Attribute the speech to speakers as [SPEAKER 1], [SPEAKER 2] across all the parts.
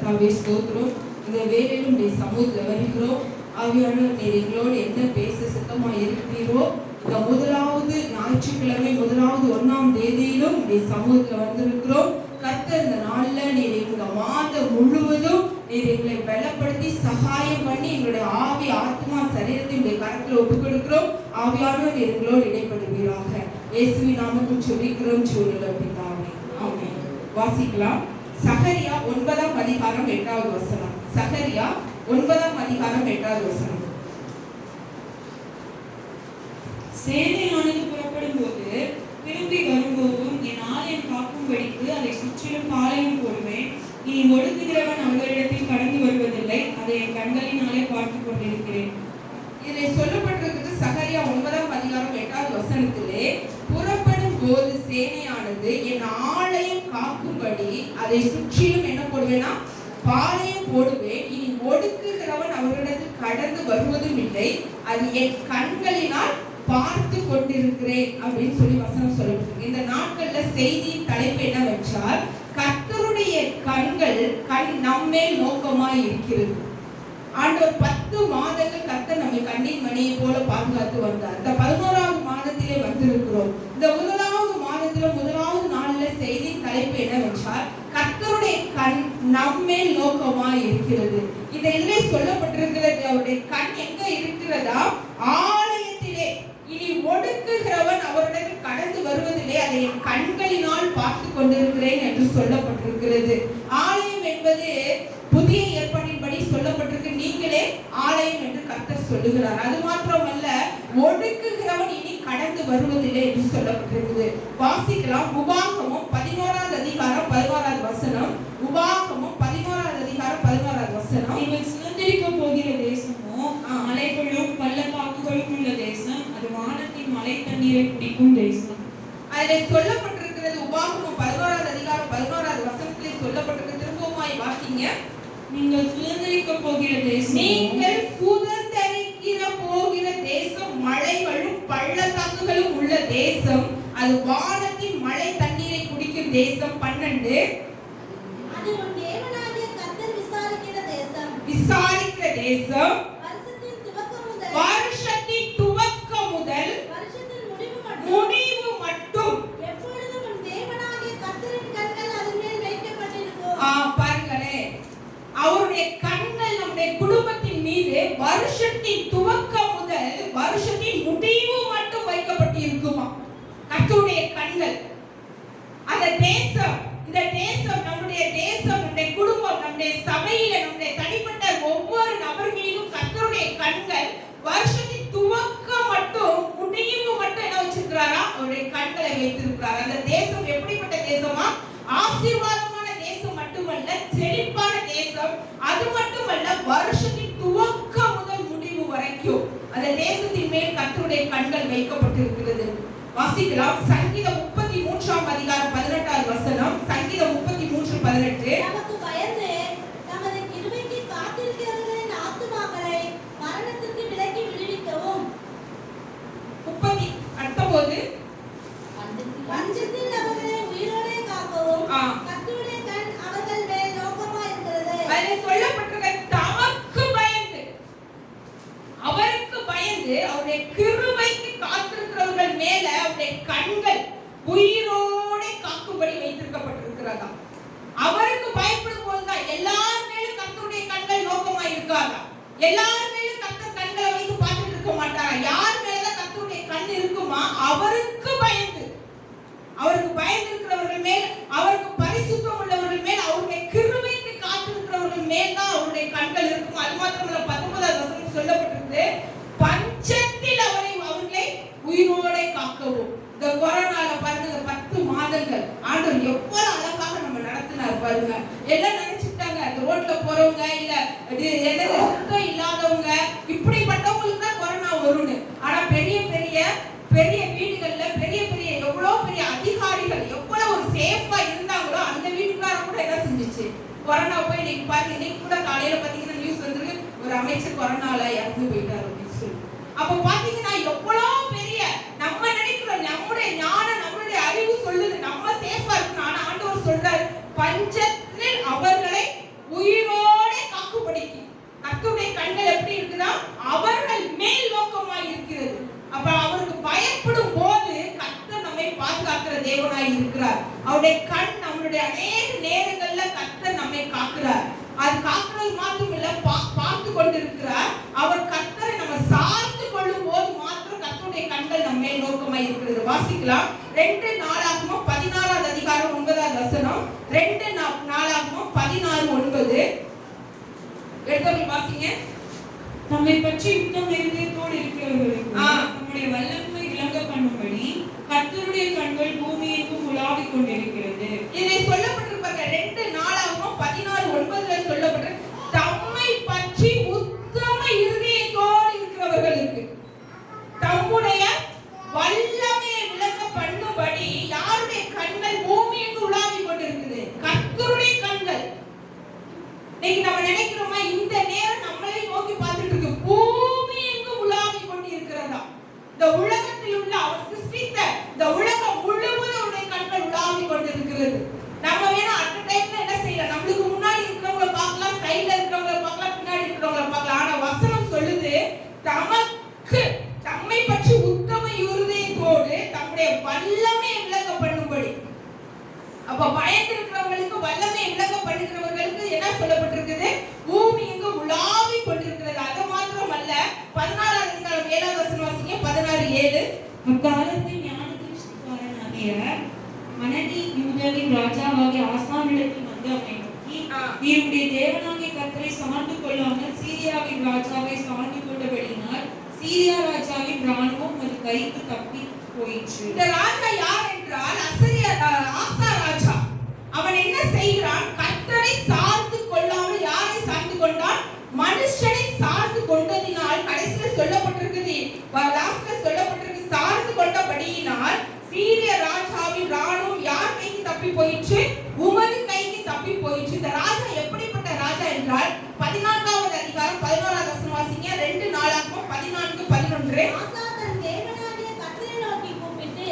[SPEAKER 1] கர்த்தாவே ஸ்தோத்திரம். இந்த வேளையிலும் நீ சமூகத்தில் வருகிறோம். ஆவியானவர் நீர் எங்களோடு என்ன பேச சித்தமாக இருக்கிறீரோ, இந்த முதலாவது ஞாயிற்றுக்கிழமை முதலாவது 1ஆம் தேதியிலும் நீ சமூகத்தில் வந்திருக்கிறோம். கர்த்தர் இந்த நாளில் நீர் இந்த மாதம் முழுவதும் நீர் எங்களை பலப்படுத்தி சகாயம் பண்ணி எங்களுடைய ஆவி ஆத்மா சரீரத்தை உடைய கரத்தில் ஒப்புக் கொடுக்கிறோம். ஆவியானவர் நீர் எங்களோடு இடைப்படுவீராக. இயேசுவின் நாமத்தில் ஜெபிக்கிறோம் ஜீவனுள்ள பிதாவே, ஆமென். வாசிக்கலாம். சகரியா 9ஆம் அதிகாரம் 8வது வசனம். சகரியா 9ஆம் அதிகாரம் 8வது வசனம்.
[SPEAKER 2] சேனையானது புறப்படும் போது திரும்பி வரும்போதும் என் ஆலயம் காக்கும்படிக்கு அதை சுற்றிலும் பாளையம் போடுவேன். இனி ஒடுக்குகிறவன் அவர்களிடத்தில் கடந்து வருவதில்லை. அதை என் கண்களினாலே பார்த்து கொண்டிருக்கிறேன்.
[SPEAKER 1] இதை சொல்லப்பட்டிருக்கிறது சகரியா 9ஆம் அதிகாரம் 8வது வசனத்திலே, புறப்படும் போது சேனையானது என் ஆலயம் காக்கும்படி அதை சுற்றிலும் என்ன போடுவேனா, பாளையம் போடுவேன். இனி ஒடுக்குகிறவன் அவர்களிடத்தில் கடந்து வருவதும் இல்லை. அது என் கண்களினால் பார்த்து கொண்டிருக்கிறேன் அப்படின்னு சொல்லி வசனம் சொல்லப்பட்டிருக்கு. இந்த நாட்கள்ல செய்தியின் தலைப்பு என்னவென்றால், கர்த்தருடைய கண் நம்மேல் நோக்கமாய் இருக்கிறது. ஆண்டவர் 10 மாதங்கள் கர்த்தர் நம்மை கண்ணின் மணியை போல பாதுகாத்து வந்தார். இந்த 11வது மாதத்திலே வந்திருக்கிறோம். இந்த முதலாவது மாதத்தில முதலாவது நாள்ல செய்தியின் தலைப்பு என்னவென்றால், கர்த்தருடைய கண் நம்மேல் நோக்கமாய் இருக்கிறது. இந்த இதிலே சொல்லப்பட்டிருக்கிறது, அவருடைய கண் எங்க இருக்கிறதா, ஆலயத்திலே. இனி ஒடுக்குகிறவன் அவரிடத்தில் கடந்து வருவதிலே, அதை என் கண்களினால் பார்த்து கொண்டிருக்கிறேன் என்று சொல்லப்பட்டிருக்கிறது. ஆலயம் என்பது புதிய ஏற்பாட்டின்படி சொல்லப்பட்டிருக்கு. நீங்களே ஆலயம் என்று கர்த்தர் சொல்லுகிறார். அது மாத்திரமல்ல, ஒடுக்குகிறவன் இனி கடந்து வருவதில்லை என்று சொல்லப்பட்டிருக்குது. வாசிக்கலாம். உபாகமம் 11வது அதிகாரம் 11வது வசனம். உபாகமம் 11வது அதிகாரம் 11வது வசனம்.
[SPEAKER 2] நீங்கள் சுதந்திரிக்க போகிற தேசமோ மலைகளும் பள்ளத்தாக்குகளும் உள்ள தேசம், அது வானத்தின் மலை தண்ணீரை குடிக்கும் தேசம்.
[SPEAKER 1] அதில் சொல்லப்பட்டிருக்கிறது. உபாகமம் 11வது அதிகாரம் 11வது வசனத்திலே சொல்லப்பட்டிருக்கிறது. திரும்பவுமாய் வாசிங்க.
[SPEAKER 2] நீங்கள் சுதந்திரிக்க போகிற தேசம்,
[SPEAKER 1] நீங்கள் சுதந்திரிக்கிற போகிற தேசம் மலைகளும் பள்ளத்தாக்குகளும் உள்ள தேசம், அது வானத்தின் மழை தண்ணீரை குடிக்கும் தேசம். 12,
[SPEAKER 3] அது உன் தேவனாகிய கர்த்தர் விசாரிக்கிற தேசம்.
[SPEAKER 1] விசாரிக்கிற தேசம்.
[SPEAKER 3] வருஷத்தின் துவக்கம் முதல் வருஷத்தின் முடிவு மட்டும் எப்பொழுதும் உன் தேவனாகிய கர்த்தரின் கண்கள் அதன் மேல் வைக்கப்பட்டிருக்கும்.
[SPEAKER 1] பாருங்களே, அவருடைய கண்கள் நம்முடைய குடும்பத்தின் மீது வருஷத்தின் துவக்கம் முதல் வருஷத்தின் முடிவு மட்டும் வைக்கப்பட்டு இருக்குமா. கர்த்தருடைய கண்கள். அந்த தேசம், இந்த தேசம், நம்முடைய தேசம், நம்முடைய குடும்பம், நம்முடைய சபையில, நம்முடைய தனிப்பட்ட ஒவ்வொரு நபர் மீதும் கர்த்தருடைய கண்கள் வருஷத்தின் துவக்கம் மட்டும் முடிவு மட்டும் என்ன வச்சிருக்கிறாரா, அவருடைய கண்களை வைத்திருக்கிறார். அந்த தேசம் எப்படிப்பட்ட தேசமா, ஆசீர்வாதமான தேசம் மட்டுமல்ல, செழிப்பான தேசம். அது மட்டுமல்ல, வருஷத்தின் துவக்கம் முதல் முடிவு வரைக்கும் அந்த தேசத்தின் மேல் கர்த்தருடைய கண்கள் வைக்கப்பட்டிருக்கிறது. வாசிக்கலாம். சங்கீதம் 33ஆம் அதிகாரம் 18வது வசனம். சங்கீதம் 33:18.
[SPEAKER 3] நமக்கு பயந்து நமது கிருபைக்கு காத்திருக்கிறவர்களின் ஆத்துமாக்களை மரணத்திற்கு விலக்கி விடுவிக்கவும்,
[SPEAKER 1] 19
[SPEAKER 3] பஞ்சத்தில் அவர்களை உயிரோடே காக்கவும் கர்த்தருடைய கண் அவர்கள் மேல் நோக்கமா இருக்கிறது.
[SPEAKER 1] அதில் சொல்லப்பட்டிருக்க, தமக்கு பயந்து, அவருக்கு பயந்து, அவருடைய கிருபைக்கு காத்திருக்கிறவர்கள் மேல அவருடைய கண்கள் உயிரோட காக்கும்படி வைத்திருக்கப்பட்டிருக்கிறதா. அவருக்கு பயப்படும் போதுதான் எல்லார் மேலும் கர்த்தருடைய கண்கள் நோக்கமா இருக்காதா. எல்லார் மேலும் கர்த்தர் கண்களை வைத்து பார்த்துட்டு இருக்க மாட்டாரா. யார் மேலதான் கர்த்தருடைய கண் இருக்குமா, அவருக்கு பயந்து, அவருக்கு பயந்து இருக்கிறவர்கள் மேல், அவருக்கு பரிசுத்தம் உள்ளவர்கள் மேல், அவருடைய கிருபைக்கு காத்திருக்கிறவர்கள் மேல் தான் அவருடைய கண்கள் இருக்கும். அது மாத்திரமல்ல, 19வது வசனம் சொல்லப்பட்டிருக்கு, பஞ்சத்தில் அவர்களை உயிரோட காக்கவும். இந்த கொரோனால பாருங்க, இந்த 10 மாதங்கள் ஆண்டவர் எவ்வளவு அழகாக நம்ம நடத்தினார் பாருங்க. எல்லாம் நினைச்சுட்டாங்க, அந்த ரோட்ல போறவங்க, இல்ல சுத்தம் இல்லாதவங்க, இப்படிப்பட்டவங்களுக்கு தான் கொரோனா வரும்னு. ஆனா பெரிய பெரிய பெரிய வீடுகள்ல பெரிய பெரிய எவ்வளவு பெரிய அதிகாரிகள் எவ்வளவு ஒரு சேஃபா இருந்தாங்களோ, அந்த வீட்டுக்காரங்க கூட என்ன செஞ்சுச்சு, கொரோனா போய் இன்னைக்கு பாருங்க, இன்னைக்கு கூட காலையில பாத்தீங்கன்னா நியூஸ் வந்துருக்கு, ஒரு அமைச்சர் கொரோனால இறந்து போயிட்டாரு அப்படின்னு சொல்லி. அப்ப பாத்தீங்கன்னா எவ்வளவு பெரிய, நம்ம நினைக்கிறோம் நம்முடைய ஞானம், நம்மளுடைய அறிவு சொல்லுது நம்ம சேஃபா இருக்கணும். ஆனா ஆண்டவர் சொல்றாரு, பஞ்சத்தில் அவர்களை உயிர் வாசிக்கலாம். 2 நாளாகமம் 16வது அதிகாரம் 9வது வசனம். 2 நாளாகமம் 16:9. எடுத்தவங்க வாசிங்க.
[SPEAKER 2] நம்மை பற்றி யுத்தம் இருதயத்தோடு இருக்கிறவர்களுக்கு நம்முடைய வல்லமை விளங்க பண்ணும்படி கர்த்தருடைய கண்கள் பூமி எங்கும் உலாவிக் கொண்டிருக்கிறது.
[SPEAKER 1] இதை சொல்லப்பட்டிருப்பாங்க. 2 நாளாகமம் 16:9 சொல்லப்பட்டு தம்மை பற்றி உத்தம இருதயத்தோடு இருக்கிறவர்களுக்கு தம்முடைய வல்லமையை விளங்க பண்ணும்படி யாருடைய கண்கள் பூமி எங்கும் உலாவிக் கொண்டிருக்குது? கர்த்தருடைய கண்கள். இன்னைக்கு நம்ம நினைக்கிறோமா இந்த நேரம் நம்மளே நோக்கி பார்த்துட்டு இருக்கு? பூமி எங்கும் உலாவிக் கொண்டு இருக்கிறதா? இந்த உலகத்தில் உள்ள அவர் சிருஷ்டித்த இந்த உலகம் முழுவதும் அவருடைய கண்கள் உலாவிக் கொண்டு இருக்கிறது. நம்ம வேணா அட் டைம்ல என்ன செய்யலாம்? நம்மளுக்கு முன்னாடி இருக்கிறவங்கள பார்க்கலாம், சைடுல இருக்கிறவங்கள பார்க்கலாம், பின்னாடி இருக்கிறவங்கள பார்க்கலாம். ஆனா வசனம் சொல்லுது தமக்கு தம்மை பற்றி உத்தம இருதயத்தோடு தம்முடைய வல்லமையை விளங்க பண்ணும்படி. அப்ப பயந்து இருக்கிறவங்களுக்கு வல்லமை விளங்க பண்ணுகிறவர்களுக்கு என்ன சொல்லப்பட்டிருக்குது? பூமி எங்கும் உலாவிக் கொண்டிருக்கிறது. அது மாத்திரமல்ல, 16வது அதிகாரம் 7வது வசனம் வாசிங்க. 16:7.
[SPEAKER 2] அக்காலத்தில் ஞானதிருஷ்டிக்காரனாகிய மனதி யூதாவின் ராஜாவாகிய ஆசானிடத்தில் வந்து அவனை நோக்கி, நீருடைய தேவனாகிய கர்த்தரை சார்ந்து கொள்ளாமல் சீரியாவின் ராஜாவை சார்ந்து கொண்டபடியினால் சீரியா ராஜாவின் ராணுவம் ஒரு கைக்கு தப்பி போயிற்று.
[SPEAKER 1] இந்த ராஜா யார் என்றால் ஆசா ராஜா. அவன் என்ன செய்கிறான்? கர்த்தரை சார்ந்து கொள்ளாமல் யாரை சார்ந்து கொண்டான்? மனுஷனை சார்ந்து கொண்டதினால் கடைசியில சொல்லப்பட்டிருக்குது, லாஸ்ட்ல சொல்லப்பட்டிருக்கு, சார்ந்து கொண்டபடியினால் சீரிய ராஜாவின் ராணுவம் யார் கைக்கு தப்பி போயிற்று? உமது கைக்கு தப்பி போயிற்று. இந்த ராஜா எப்படிப்பட்ட ராஜா என்றால் 14வது அதிகாரம் 11வது வசனம் வாசிங்க. 2 நாளாகமம் 14:11.
[SPEAKER 3] ஆசா தன் தேவனாகிய கர்த்தரை நோக்கி கூப்பிட்டு,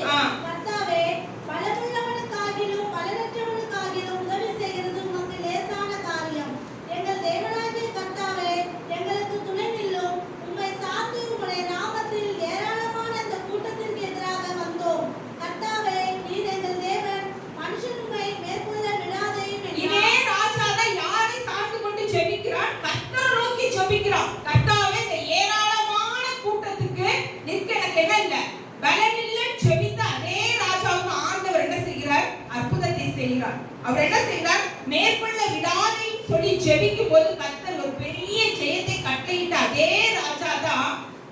[SPEAKER 3] கர்த்தாவே, பலமுள்ளவனுக்காகிலும் பலனற்றவனுக்காகிலும் உதவி செய்கிறது உமக்கு லேசான காரியம். எங்கள் தேவனாகிய கர்த்தாவே, எங்களுக்கு துணை நில்லும். உம்மை சார்ந்து உம்முடைய நாமத்தில் ஏராளமான அந்த கூட்டத்திற்கு எதிராக வந்தோம். கர்த்தாவே, நீர் எங்கள் தேவன், மனுஷன் உம்மை மேற்கொள்ள விடாதேயும் என்றார்.
[SPEAKER 1] இதே ராஜா தான் யாரை சார்ந்து கொண்டு ஜெபிக்கிறான்? கர்த்தரை நோக்கி ஜெபிக்கிறான். கர்த்தாவே, இந்த ஏராளமான கூட்டத்துக்கு நிற்க எனக்கு என்ன இல்ல, பலன் இல்ல ஜெபித்த அதே ராஜாவுக்கு ஆண்டவர் என்ன செய்கிறார்? அற்புதத்தை செய்கிறார். அவர் என்ன செய்கிறார்? மேற்கொள்ள விடாதேன்னு சொல்லி ஜெபிக்கும் போது கர்த்தர் ஒரு பெரிய ஜெயத்தை கட்டளையிட்ட அதே ராஜா தான்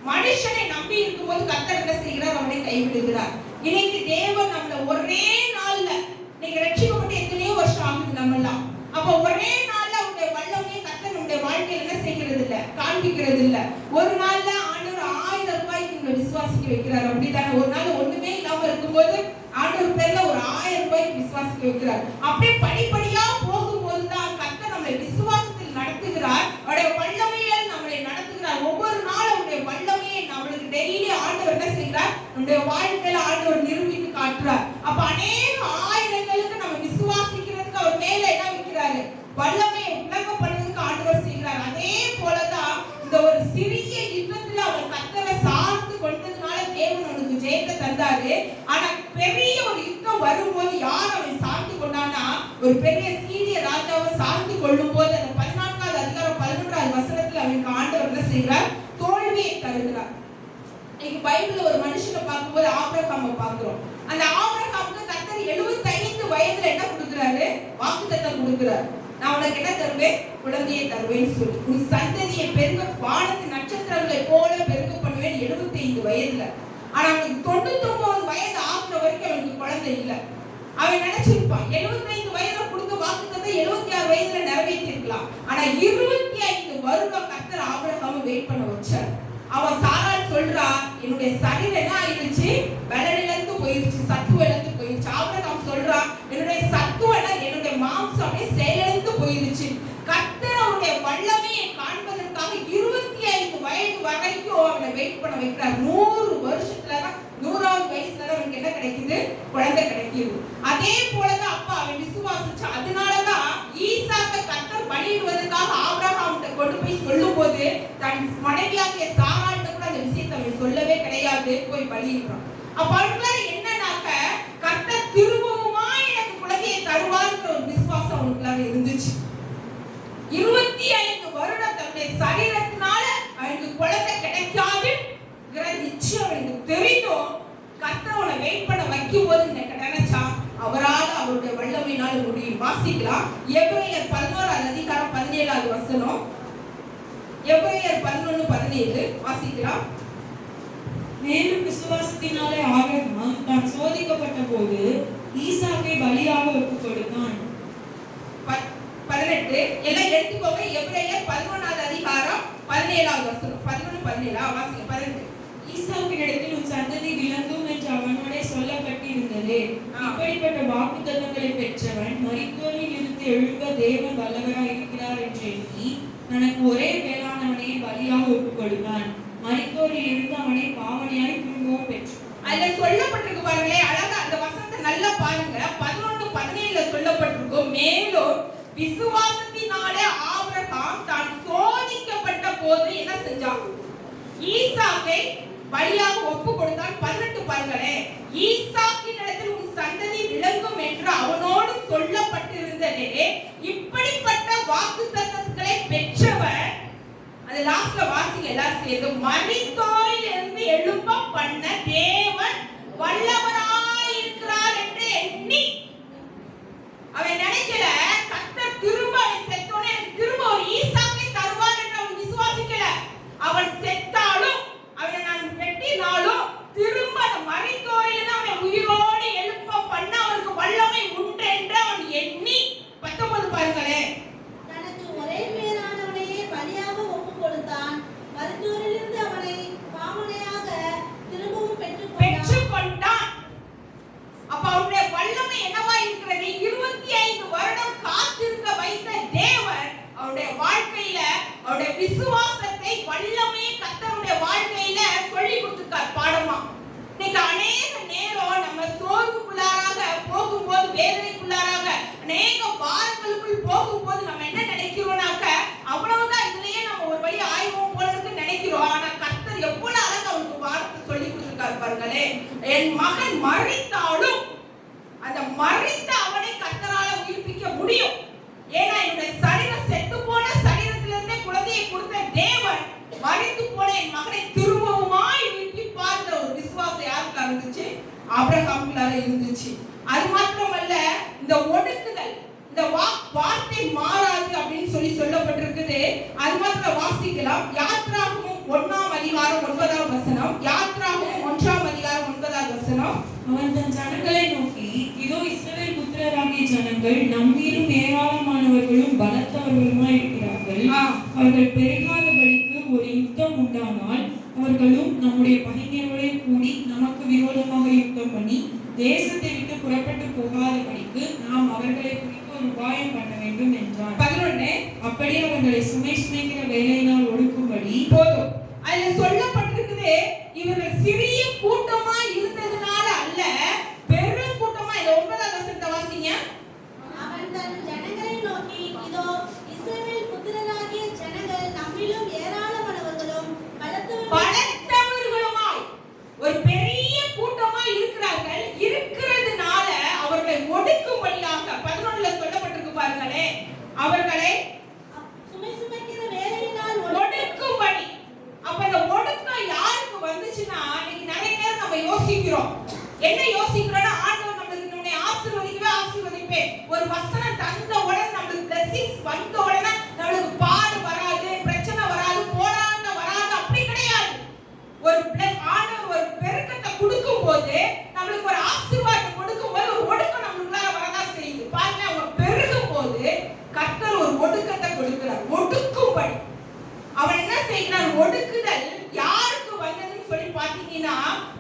[SPEAKER 1] மனுஷனை நம்பி இருக்கும்போது கர்த்தர் என்ன செய்கிறார்? அவனை கைவிடுகிறார். இன்னைக்கு தேவன் நம்மள ஒரே நாள்ல, நீங்க ரட்சிக்கப்பட்டு எத்தனையோ வருஷம் ஆகுது நம்மெல்லாம். அப்ப ஒரே நாள்ல அவருடைய வல்லமையை கர்த்தர் நம்முடைய வாழ்க்கையில என்ன செய்கிறது இல்ல, காண்பிக்கிறது இல்ல. ஒரு நாள்ல ஆண்டவர் 1000 ரூபாய்க்கு உங்களை விசுவாசிக்க வைக்கிறார். அப்படித்தானே? ஒரு நாள் ஒண்ணுமே இல்லாம இருக்கும்போது ஆண்டவர் பேர்ல ஒரு 1000 ரூபாய்க்கு விசுவாசிக்க வைக்கிறார். அப்படியே படிப்படியா போகும்போதுதான் கர்த்தர் நம்மளை விசுவாசத்தில் நடத்துகிறார். அவருடைய வல்லமையால் நம்மளை நடத்துகிறார். ஒவ்வொரு நாளும் அவருடைய வல்லமையை நம்மளுக்கு டெய்லி ஆண்டவர் என்ன செய்கிறார்? நம்முடைய வாழ்க்கையில ஆண்டவர் நிரூபித்து காட்டுறார். அப்ப அநேக ஆயிரங்களுக்கு நம்ம விசுவாசிக்கிறதுக்கு அவர் மேல என்ன வைக்கிறாரு? வல்லமையை விளங்க பண்ணுவதற்கு ஆண்டவர் செய்கிறார். அதே போலதான் இந்த ஒரு சிறிய யுத்தத்துல அவர் கர்த்தரை சார்ந்து கொண்டதுனால தேவன் அவனுக்கு ஜெயத்தை தந்தாரு. ஆனா பெரிய ஒரு யுத்தம் வரும்போது யார் அவன் சார்ந்து கொண்டானா? ஒரு பெரிய சீரிய ராஜாவை சார்ந்து கொள்ளும் போது அந்த 14வது அதிகாரம் 11வது வசனத்துல அவனுக்கு ஆண்டவர் என்ன செய்கிறார்? தோல்வியை தருகிறார். இன்னைக்கு பைபிள்ல ஒரு மனுஷனை பார்க்கும்போது ஆபிரகாமை பார்க்கிறோம். அந்த ஆபிரகாமுக்கு கர்த்தர் 75 வயதுல என்ன கொடுக்கிறாரு? வாக்குத்தத்தம் கொடுக்கிறார். நான் உனக்கு என்ன தருவேன்? குழந்தையை தருவேன்னு சொல்லி, உன் சந்ததியை பெருக வானத்து நட்சத்திரங்களை போல பெருக பண்ணுவேன் 75 வயதுல. ஆனா அவனுக்கு 99 வயது ஆகுற வரைக்கும் அவனுக்கு குழந்தை இல்ல. அவன் நினைச்சிருப்பான் 75 வயதுல கொடுத்த வாக்குத்தத்தை 76 வயதுல நிறைவேற்றி இருக்கலாம். ஆனா 25 வருடம் கர்த்தர் ஆபிரகாமை வெயிட் பண்ண வச்சார். அவன் சாராள் சொல்றா, என்னுடைய சரீரம் என்ன ஆயிடுச்சு? பலனிழந்து போயிருச்சு, சத்துவ இழந்து போயிருச்சு. ஆபிரகாம் சொல்றா, என்னுடைய சத்துவம் என்னுடைய மாம்சம் அப்படியே செயலிழந்து போயிருச்சு. கர்த்தர் அவருடைய வல்லமையை காண்பதற்காக 25 வயது வரைக்கும் அவனை வெயிட் பண்ண வைக்கிறார். 100 வருஷத்துலதான் 100வது வயசுலதான் அவனுக்கு என்ன கிடைக்குது? குழந்தை கிடைக்குது. அதே போலதான் அப்பா அவன் விசுவாசிச்சு. அதனாலதான் ஈசாக்கை கர்த்தர் பலியிடுவதற்காக ஆபிரகாம்கிட்ட கொண்டு போய் சொல்லும் போது தன் மனைவியாகிய சாராள்கிட்ட கூட அந்த விஷயத்தை அவன் சொல்லவே கிடையாது, போய் பலியிடுறான். அப்ப அவனுக்குள்ள என்னன்னாக்க கர்த்தர் திரும்பவுமா எனக்கு குழந்தையை தருவார்ன்ற ஒரு விசுவாசம் அவனுக்குள்ள இருந்துச்சு. 25 வருடம் தன்னுடைய சரீரத்தினால அவனுக்கு குழந்தை கிடைக்காது நிச்சயம் அவனுக்கு தெரியும். கர்த்தர் அவனை வெயிட் பண்ண முடியும். வாசிக்கலாம். எபிரேயர் 11 அதிகாரம் 17 வசனம். எபிரேயர் 11:17 வாசிக்கலாம்.
[SPEAKER 2] மேலும் விசுவாசத்தினாலே ஆபிரகாம் தான் சோதிக்கப்பட்ட போது ஈசாக்கை பலியாக ஒப்புக் கொடுத்தான்.
[SPEAKER 1] 18 எல்லாம் எடுத்துக்கோங்க. எபிரேயர் 11 அதிகாரம் 17 வசனம். 11:17 வாசிங்க. 18
[SPEAKER 2] ஈசாக்கினிடத்தில் உன் சந்ததி விளங்கும் என்று அவனோடே சொல்லப்பட்டிருந்ததே. இப்படிப்பட்ட வாக்குத்தத்தங்களை பெற்றவன் மரித்தோரில் இருந்து எழும்ப தேவன் வல்லவராய் இருக்கிறார் என்று எண்ணி தனக்கு ஒரே பேரானவனை பலியாக ஒப்புக் கொடுத்தான். மரித்தோரில் இருந்து அவனை பாவனையாய் திரும்பவும் பெற்றான்.
[SPEAKER 1] அதுல சொல்லப்பட்டிருக்கு பாருங்களே, அழகா அந்த வசனத்தை நல்லா பாருங்க. 11:17 சொல்லப்பட்டிருக்கும். மேலும் விசுவாசத்தினாலே ஆபிரகாம் தான் சோதிக்கப்பட்ட போது என்ன செஞ்சான்? ஈசாக்கை பலியாக ஒப்பு கொடுத்தான். 18 பாருங்களே, ஈசாக்கின் இடத்தில் உன் சந்ததி விளங்கும் என்று அவனோடு சொல்லப்பட்டிருந்ததே. இப்படிப்பட்ட வாக்குத்தத்தங்களை பெற்றவர், அது லாஸ்ட்ல வாசிங்க எல்லாரும் சேர்ந்து, மரித்தோரில் இருந்து எழும்ப பண்ண தேவன் வல்லவராய் இருக்கிறார் என்று எண்ணி. அவன் நினைக்கல கர்த்தர் திரும்ப செத்தோனே திரும்ப ஒரு ஈசாக்கை தருவார் என்று அவன் விசுவாசிக்கல. அவன் செத்தாலும் அவனை நான் வெட்டினாலும் திரும்ப மரித்தோரில் அவனை உயிரோடு எழுப்ப பண்ண அவனுக்கு வல்லமை உண்டு என்று அவன் எண்ணி. 19 பாருங்களே,
[SPEAKER 3] தனக்கு ஒரே பேரானவனையே பலியாக ஒப்புக் கொடுத்தான். மரித்தோரிலிருந்து அவனை பாவனையாக திரும்பவும் பெற்றுக்கொண்டான்.
[SPEAKER 1] அப்ப அவருடைய வல்லமை என்னவா இருக்கிறது? 25 வருடம் காத்திருக்க வைத்த தேவன் அவருடைய வாழ்க்கையில அவருடைய விசுவாசத்தை வல்லமையை கர்த்தருடைய வாழ்க்கையில சொல்லி கொடுத்திருக்கார் பாடமா. இன்னைக்கு அநேக நேரம் நம்ம சோர்வுக்குள்ளாராக போகும்போது, வேதனைக்குள்ளாராக அநேக வாரங்களுக்குள் போகும்போது நம்ம என்ன நினைக்கிறோம்னாக்க, அவ்வளவுதான் இதுலயே நம்ம ஒரு வழி ஆய்வோம் போல இருக்கு நினைக்கிறோம். ஆனா கர்த்தர் எவ்வளவு அழகா அவனுக்கு வார்த்தை சொல்லி கொடுத்திருக்காரு பாருங்களே. என் மகன் மரித்தாலும் அந்த மரித்த அவனை கர்த்தரால உயிர்ப்பிக்க முடியும். ஏன்னா என்னுடைய சரீரம் செத்து போன சரீரத்திலிருந்தே குழந்தையை கொடுத்த தேவன் மரித்து போன என் மகனை திரும்பவுமாய் உயிர்ப்பிப்பார்ங்கிற ஒரு விசுவாசம் யாருக்குள்ள இருந்துச்சு? ஆபிரகாமுக்குள்ள இருந்துச்சு. அது மாத்திரமல்ல, இந்த ஒடுக்குதல், இந்த வார்த்தை மாறாது அப்படின்னு சொல்லப்பட்டிருக்குது. அது மாத்திரம் வாசிக்கலாம். யாத்ராகமம் 1 அதிகாரம் 9 வசனம். யாத்ராகமம் 1 அதிகாரம் 9 வசனம்.
[SPEAKER 2] அவன் தன் ஜனங்களை நோக்கி, இதோ இஸ்ரவேல் புத்திரராகிய ஜனங்கள் நம்மீரும் ஏராளமானவர்களும் பலத்தவர்களுமாய் இருக்கிறார்கள். அவர்கள் பெருகாதபடிக்கு ஒரு யுத்தம் உண்டானால் அவர்களும் நம்முடைய பகைஞரோட கூடி நமக்கு விரோதமாக யுத்தம் பண்ணி தேசத்தை விட்டு புறப்பட்டு போகாதபடிக்கு நாம் அவர்களை குறித்து ஒரு உபாயம் பண்ண வேண்டும் என்றார்.
[SPEAKER 1] 11
[SPEAKER 2] அப்படி அவர்களை சுமைக்கிற வேலையினால் ஒடுக்கும்படி
[SPEAKER 1] போதும். அதுல சொல்லப்பட்டிருக்குது, இவர்கள் சிறிய கூட்டமா இருந்ததுனால அல்ல, பெரும் கூட்டமா. இந்த 9 வசனத்தை வாசிங்க.
[SPEAKER 3] அவன் தன் ஜனங்களை நோக்கி, இதோ இஸ்ரவேல் புத்திரராகிய ஜனங்கள் நம்மிலும் ஏராளமானவர்களும்
[SPEAKER 1] பலத்தவர்களுமாய் ஒரு பெரிய கூட்டமாய் இருக்கிறார்கள். இருக்கிறதுனால அவர்களை ஒடுக்கும்படியாக 11 சொல்லப்பட்டிருக்கு பாருங்களே, அவர்களை
[SPEAKER 3] சுமைக்கிற வேலையினால்
[SPEAKER 1] ஒடுக்கும்படி. அப்ப இந்த ஒடுக்கம் யாருக்கு வந்துச்சுன்னா, இன்னைக்கு நிறைய நேரம் நம்ம யோசிக்கிறோம். என்ன யோசிக்கிறோம்னா, ஆண்டவர் நம்மளுக்கு உன்னை ஆசீர்வதிப்பேன் ஒரு வசனம் தந்த உடனே நம்மளுக்கு blessings வந்த உடனே நம்மளுக்கு பாடு வராது, பிரச்சனை வராது, போராட்டம் வராது. அப்படி கிடையாது. ஒரு ஆண்டவர் ஒரு பெருக்கத்தை கொடுக்கும்போது, நம்மளுக்கு ஒரு ஆசீர்வாதம் கொடுக்கும்போது ஒரு ஒடுக்கம் நம்மளுக்குள்ள வரதான் செய்யுது. பாருங்க, அவங்க பெருகும் போது கர்த்தர் ஒரு ஒடுக்கத்தை கொடுக்கிறார். ஒடுக்கும்படி அவன் என்ன செய்கிறான்? ஒடுக்குதல் யாருக்கு வந்ததுன்னு சொல்லி பாத்தீங்கன்னா,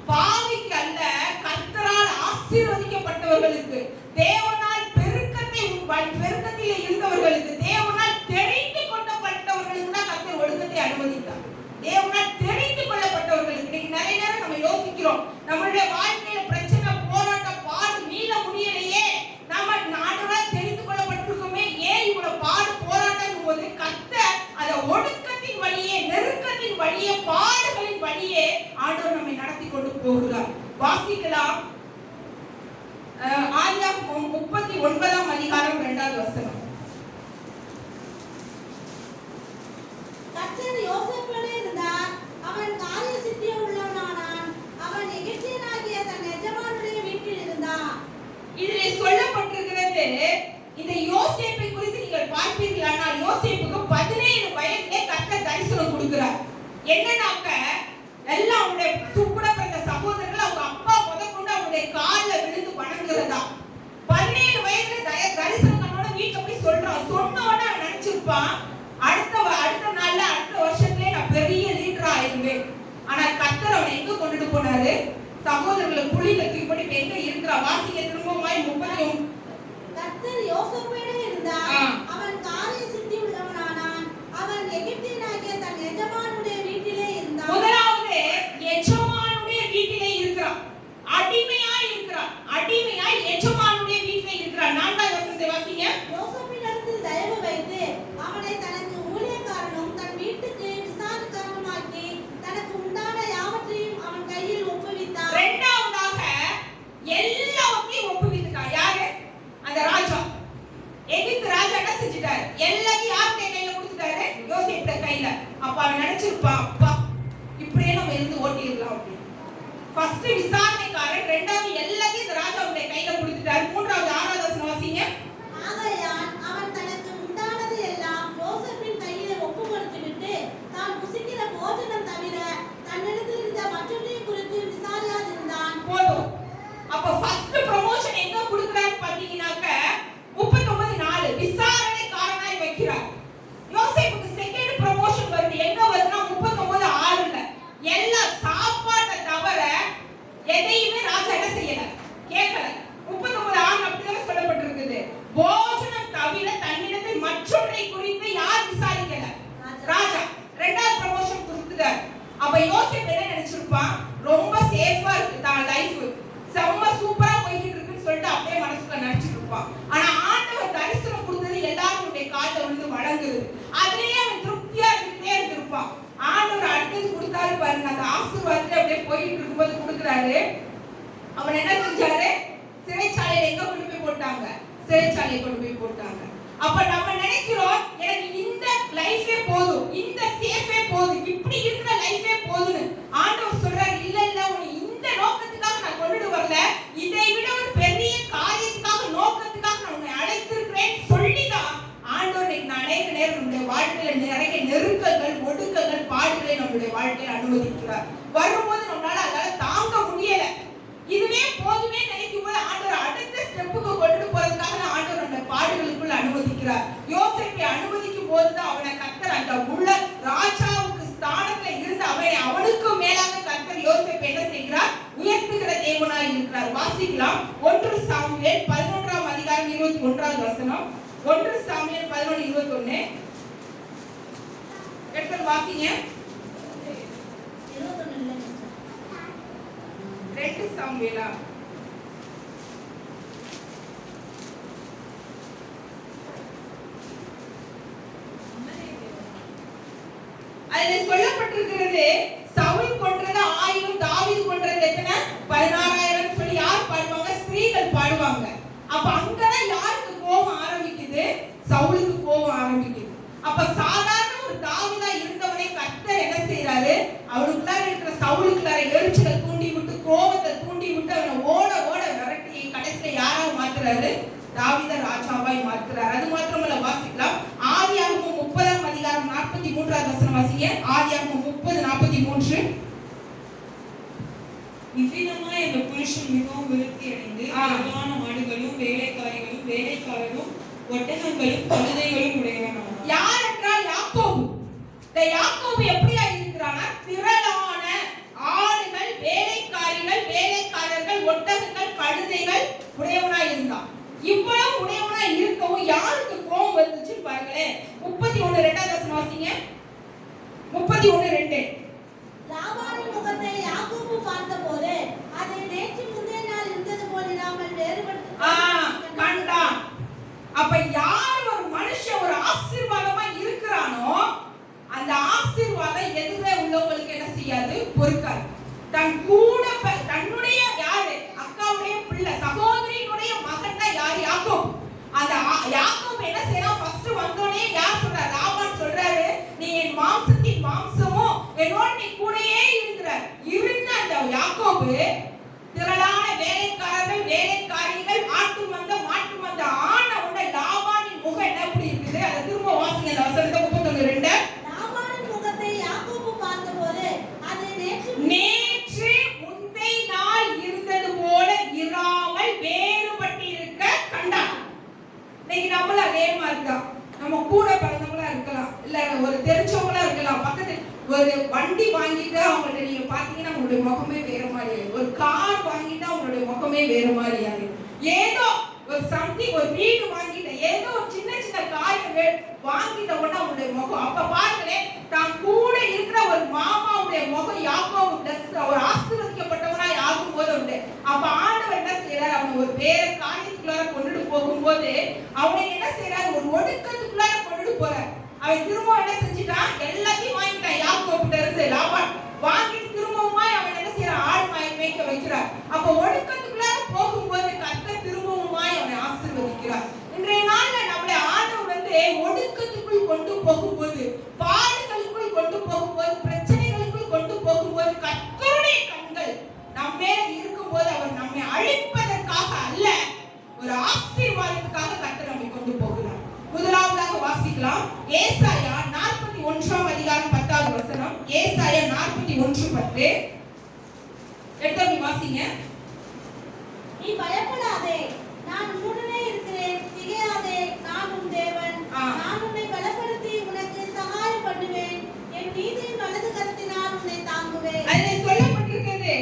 [SPEAKER 1] பாவிக்கு அல்ல, கர்த்தரால் ஆசீர்வதிக்கப்பட்டவர்களுக்கு, தேவனால் பெருக்கத்தில் இருந்தவர்களுக்கு, தேவனால் தெரிந்து கொள்ளப்பட்டவர்களுக்கு தான் கர்த்தர் ஒடுக்கத்தை அனுமதித்தார். தேவனால் தெரிந்து கொள்ளப்பட்டவர்களுக்கு. இன்னைக்கு நிறைய நேரம் நம்ம யோசிக்கிறோம், நம்மளுடைய வாழ்க்கையில பிரச்சனை, போராட்டம், பாடு மீள முடியலையே, நாம ஆண்டவரால் தெரிந்து கொள்ளப்பட்டிருக்கோமே, ஏன் இவ்வளவு பாடு போராட்டம் போது கர்த்தர் அதை ஒடுக்கத்தின் வழியே, நெருக்கத்தின் வழியே, பாடுகளின் வழியே ஆண்டவர் நம்மை நடத்தி கொண்டு போகிறார். வாசிக்கலாம். ஆதியாகமம் 39 அதிகாரம் 2 வசனம்.
[SPEAKER 3] கர்த்தர் யோசேப்போடு இருந்தார். அவன் காரிய சித்தி உள்ளவனானான். அவன் எகிப்தியனாகிய தன் எஜமானுடைய வீட்டில் இருந்தான்.
[SPEAKER 1] இதிலே சொல்லப்பட்டிருக்கிறது, இந்த ஆனால் யோசேப்புக்கு 17 வயதிலே கர்த்தர் தரிசனம் கொடுக்கிறார். என்னன்னாக்க எல்லாம் அவருடைய கூட பிறந்த சகோதரர்கள் அவங்க அப்பா முதற்கொண்டு அவருடைய காலில் விழுந்து வணங்குறதா. 17 வயதுல தரிசனம் கண்ணோட வீட்டுல போய் சொல்றான். சொன்ன உடனே அவன் நினைச்சிருப்பான் அடுத்த நாள்ல அடுத்த வருஷத்துல நான் பெரிய லீடரா ஆயிருவேன். ஆனா கர்த்தர் அவனை எங்க கொண்டுட்டு போனாரு? சகோதரர்களை குழியில தூக்கி போட்டு எங்க இருக்கிறா? வாசிக்க திரும்பமாய் 30.
[SPEAKER 3] கர்த்தர் யோசேப்போடு இருந்தார். அவன் காரிய சித்தி உள்ளவனானான். அவன் எகிப்தியனாகிய தன் எஜமானுடைய வீட்டிலே இருந்தான்.
[SPEAKER 1] முதலாவது எஜமானுடைய வீட்டிலே இருக்கிறான். அடிமையாய் இருக்கிறான். அடிமையாய் எஜமானுடைய வீட்டிலே இருக்கிறான். 4வது வசனத்தை வாசிங்க.
[SPEAKER 3] யோசேப்பினிடத்தில் தயவு வைத்து அவனை தனக்கு ஊழியக்காரனும் தன் வீட்டுக்கு விசாரிக்காரனுமாக்கி தனக்கு உண்டான யாவற்றையும் அவன் கையில் ஒப்புவித்தான்.
[SPEAKER 1] இரண்டாவதாக எல்லாவற்றையும் ஒப்புவித்துட்டான். யாரு? அந்த ராஜா. எகிப்து ராஜா என்ன செஞ்சிட்டாரு? எல்லாத்தையும் யார் கையில கொடுத்துட்டாரு? யோசேப்பு கையில. அப்ப அவன் நினைச்சிருப்பான், அப்பா இப்படியே நம்ம இருந்து ஓட்டிடலாம் அப்படின்னு. ஃபர்ஸ்ட் விசாரணைக்காரன், ரெண்டாவது எல்லாத்தையும் இந்த ராஜாவுடைய கையில கொடுத்துட்டாரு. 3வது 6வது வசனம் வாசிங்க.
[SPEAKER 3] ஆகையால் அவன் தனக்கு உண்டானது எல்லாம் யோசேப்பின் கையிலே ஒப்பு கொடுத்துவிட்டு தான் புசிக்கிற போஜனம் தவிர தன்னிடத்தில் இருந்த மற்றொன்றையும் குறித்து விசாரியாதிருந்தான்.
[SPEAKER 1] போதும். அப்ப ஃபர்ஸ்ட் ப்ரமோஷன் எங்க கொடுக்கறாரு பாத்தீங்கன்னாக்க 39:4 விசாரணைக்காரனாய் வைக்கிறார். யோசேப்புக்கு செகண்ட் ப்ரமோஷன் வருது. எங்க வருதுன்னா 39:6ல. எல்லா சாப்பாட்டை தவிர எதையுமே ராஜா என்ன செய்யல, கேட்கல. 39:6 அப்படிதான் சொல்லப்பட்டிருக்குது. போஜனம் தவிர தன்னிடத்தில் மற்றொன்றை குறித்து யார் விசாரிக்கல? ராஜா. ரெண்டாவது ப்ரமோஷன் கொடுத்துட்டார். அப்ப யோசேப்பு என்ன நினைச்சிருப்பான்? ரொம்ப சேஃபா இருக்கு தான் லைஃப், செம்ம சூப்பரா போயிட்டு இருக்குன்னு சொல்லிட்டு அப்படியே மனசுல நினைச்சிட்டு இருப்பான். ஆனா ஆண்டவர் தரிசனம் கொடுத்தது எல்லாருடைய கால்ல விழுந்து வணங்குது. அதுலயே அவன் திருப்தியா இருந்துட்டே இருந்திருப்பான். ஆண்டவர் அடுத்தது கொடுத்தாரு பாருங்க, அந்த ஆசீர்வாதத்தை அப்படியே போயிட்டு இருக்கும்போது கொடுக்குறாரு. அவன் என்ன செஞ்சாரு? சிறைச்சாலையில எங்க கொண்டு போய் போட்டாங்க? சிறைச்சாலையை கொண்டு போய் போட்டாங்க. அப்ப நம்ம நினைக்கிறோம் எனக்கு இந்த லைஃபே போதும், இந்த சேஃபே போதும், இப்படி இருக்கிற லைஃபே போதும்னு. ஆண்டவர் சொல்றாரு, இல்ல இல்ல, உன்னை இந்த நோக்கத்துக்காக நான் கொண்டுட்டு வரல, இதை விட ஒரு பெரிய காரியத்துக்காக நோக்கத்துக்காக நான் உன்னை அழைத்திருக்கிறேன் சொல்லிதான் ஆண்டவர் நான் அநேக நேரம் நம்முடைய வாழ்க்கையில நிறைய நெருக்கங்கள், ஒடுக்கங்கள், பாடுகளை நம்முடைய வாழ்க்கையில அனுமதிக்கிறார். வரும்போது நம்மளால அதால தாங்க முடியல, இதுவே போதுமே நினைக்கும் போது ஆண்டவர் அடுத்த ஸ்டெப்புக்கு கொண்டு போறதுக்காக ஆண்டவர் அந்த பாடுகளுக்குள்ள அனுமதிக்கிறார். யோசேப்பை அனுமதிக்கும் போதுதான் அவனை கர்த்தர் அந்த உள்ள ராஜாவுக்கு ஸ்தானத்துல இருந்து அவனுக்கு மேலாக கர்த்தர் யோசேப்பை என்ன செய்கிறார்? உயர்த்துகிற தேவனாய் இருக்கிறார். வாசிக்கலாம். 1 சாமுவேல் 11ஆம் அதிகாரம் 21வது வசனம். 1 சாமுவேல் 11:21. எடுத்து வாசிங்க. 2 சாமுவேலா? அதில் சொல்லப்பட்டிருக்கிறது, சவுல் கொன்றது 1000, தாவீது கொன்றது எத்தனை? 16,000 சொல்லி யார் பாடுவாங்க? ஸ்திரீகள் பாடுவாங்க. அப்ப அங்கதான் யாருக்கு கோபம் ஆரம்பிக்குது? சவுலுக்கு கோபம் ஆரம்பிக்குது. அப்ப சாதாரண ஒரு தாவீதா இருந்தவனே கர்த்தர் என்ன செய்யறாரு? அவனுக்குள்ளார இருக்கிற சவுலுக்குள்ளார எரிச்சலை தூண்டி விட்டு, கோபத்தை தூண்டி விட்டு அவனை ஓட ஓட விரட்டி கடைசியில யாரா மாத்துறாரு? தாவீத ராஜாவாய் மாத்துறாரு. அது மாத்திரமல்ல, வாசிக்கலாம். ஆதியாகமம் 30ஆம் அதிகாரம் 43வது வசனம் வாசிங்க. ஆதியாகமம் 30:43.
[SPEAKER 2] இவ்விதமாய் அந்த புருஷன் மிகவும் விருத்தி அடைந்து அழகான மாடுகளும் வேலைக்காரிகளும் வேலைக்காரரும் ஒட்டகங்களும் கழுதைகளும் உடையவனானான்.
[SPEAKER 1] யார் என்றால் யாக்கோபு. இந்த யாக்கோபு எப்படியா இருக்கிறானா? திரளான ஆடுகள், வேலைக்காரிகள், வேலைக்காரர்கள், ஒட்டகங்கள், கழுதைகள் உடையவனாய் இருந்தான். இவ்வளவு உடையவனாய் இருக்கவும் யாருக்கு கோபம் வந்துச்சு பாருங்களேன். 31:2 வசனம் வாசிங்க. 31:2.
[SPEAKER 3] லாபானின் முகத்தை யாக்கோபு பார்த்தபோது அது நேற்று முந்தைய நாள் இருந்தது போல் இல்லாமல் வேறுபட்டு
[SPEAKER 1] கண்டான். அப்ப யார் ஒரு மனுஷன் ஒரு ஆசீர்வாதமா இருக்கிறானோ அந்த ஆசீர்வாதம் எதுவே உள்ளவங்களுக்கு என்ன செய்யாது? பொறுக்காது. தன் கூட தன்னுடைய யாரு? அக்காவுடைய பிள்ளை, சகோதரியினுடைய மகன் தான் யார்? யாக்கோபு. அந்த யாக்கோபு என்ன செய்யறான்? ஃபர்ஸ்ட் வந்தோடனே யார் சொல்றாரு? லாபான் சொல்றாரு, நீ என் மாம்சத்தின் மாம்சமும் என்னோட நீ கூடயே இருக்கிறார். இருந்த அந்த யாக்கோபு திரளான வேலைக்காரர்கள், வேலைக்காரிகள், மாட்டு மந்த ஆன உடனே லாபானின் முகம் என்ன எப்படி இருக்குது? அதை திரும்ப ஒரு வண்டி வாங்கிட்டு அவங்கள்ட்ட நீங்க பாத்தீங்கன்னா அவங்களுடைய முகமே வேற மாதிரி ஆயிடும். ஒரு கார் வாங்கிட்டு அவங்களுடைய முகமே வேற மாதிரி ஆயிடும். ஏதோ ஒரு சம்திங், ஒரு வீடு வாங்கிட்ட, ஏதோ ஒரு சின்ன சின்ன காரியம் வாங்கிட்ட உடனே அவங்களுடைய முகம், அப்ப பாருங்களேன், தான் கூட இருக்கிற ஒரு மாமாவுடைய முகம் யாக்கோபு ஒரு ஆசீர்வதிக்கப்பட்டவனாய் ஆகும்போது உண்டு. அப்ப ஆண்டவர் என்ன செய்யறாரு, அவன் ஒரு வேற காரியத்துக்குள்ளார கொண்டுட்டு போகும்போது அவனை என்ன செய்யறாரு, ஒரு ஒடுக்கத்துக்குள்ளார கொண்டுட்டு போறார். அவன் திரும்ப என்ன செஞ்சுட்டான், எல்லாத்தையும் வாங்கிட்டான் யாக்கோபுட்ட இருந்து. லாபான் வாங்கிட்டு திரும்பவும் அவன் என்ன செய்யறான், ஆடு மேய்க்க வைக்கிறார். அப்ப ஒடுக்கத்துக்குள்ளார போகும்போது கர்த்தர் திரும்பவும் அவனை ஆசீர்வதிக்கிறார். இன்றைய நாள்ல நம்மளை ஆண்டவர் ஒடுக்கத்துக்குள் கொண்டு போகும்போது, பாடுகளுக்குள் கொண்டு போகும்போது, பிரச்சனைகளுக்குள் கொண்டு போகும்போது கர்த்தருடைய கண்கள் நம்ம மேல இருக்கும்போது அவர் நம்மை அழிப்பதற்காக அல்ல, ஒரு ஆசீர்வாதத்துக்காக கர்த்தர் நம்மை கொண்டு போகிறார். முதலாவதாக வாசிக்கலாம் ஏசாயா 41 அதிகாரம் 10வது வசனம். ஏசாயா 41:10. எடுத்து வாசிங்க.
[SPEAKER 3] நீ பயப்படாதே, நான் உன்னுடனே இருக்கிறேன், திகையாதே, நான் உன் தேவன். நான் உன்னை பலப்படுத்தி உனக்கு சகாயம் பண்ணுவேன், என் நீதியின் வலது கரத்தினால் உன்னை தாங்குவேன்.
[SPEAKER 1] அதிலே சொல்லப்பட்டிருக்கிறது,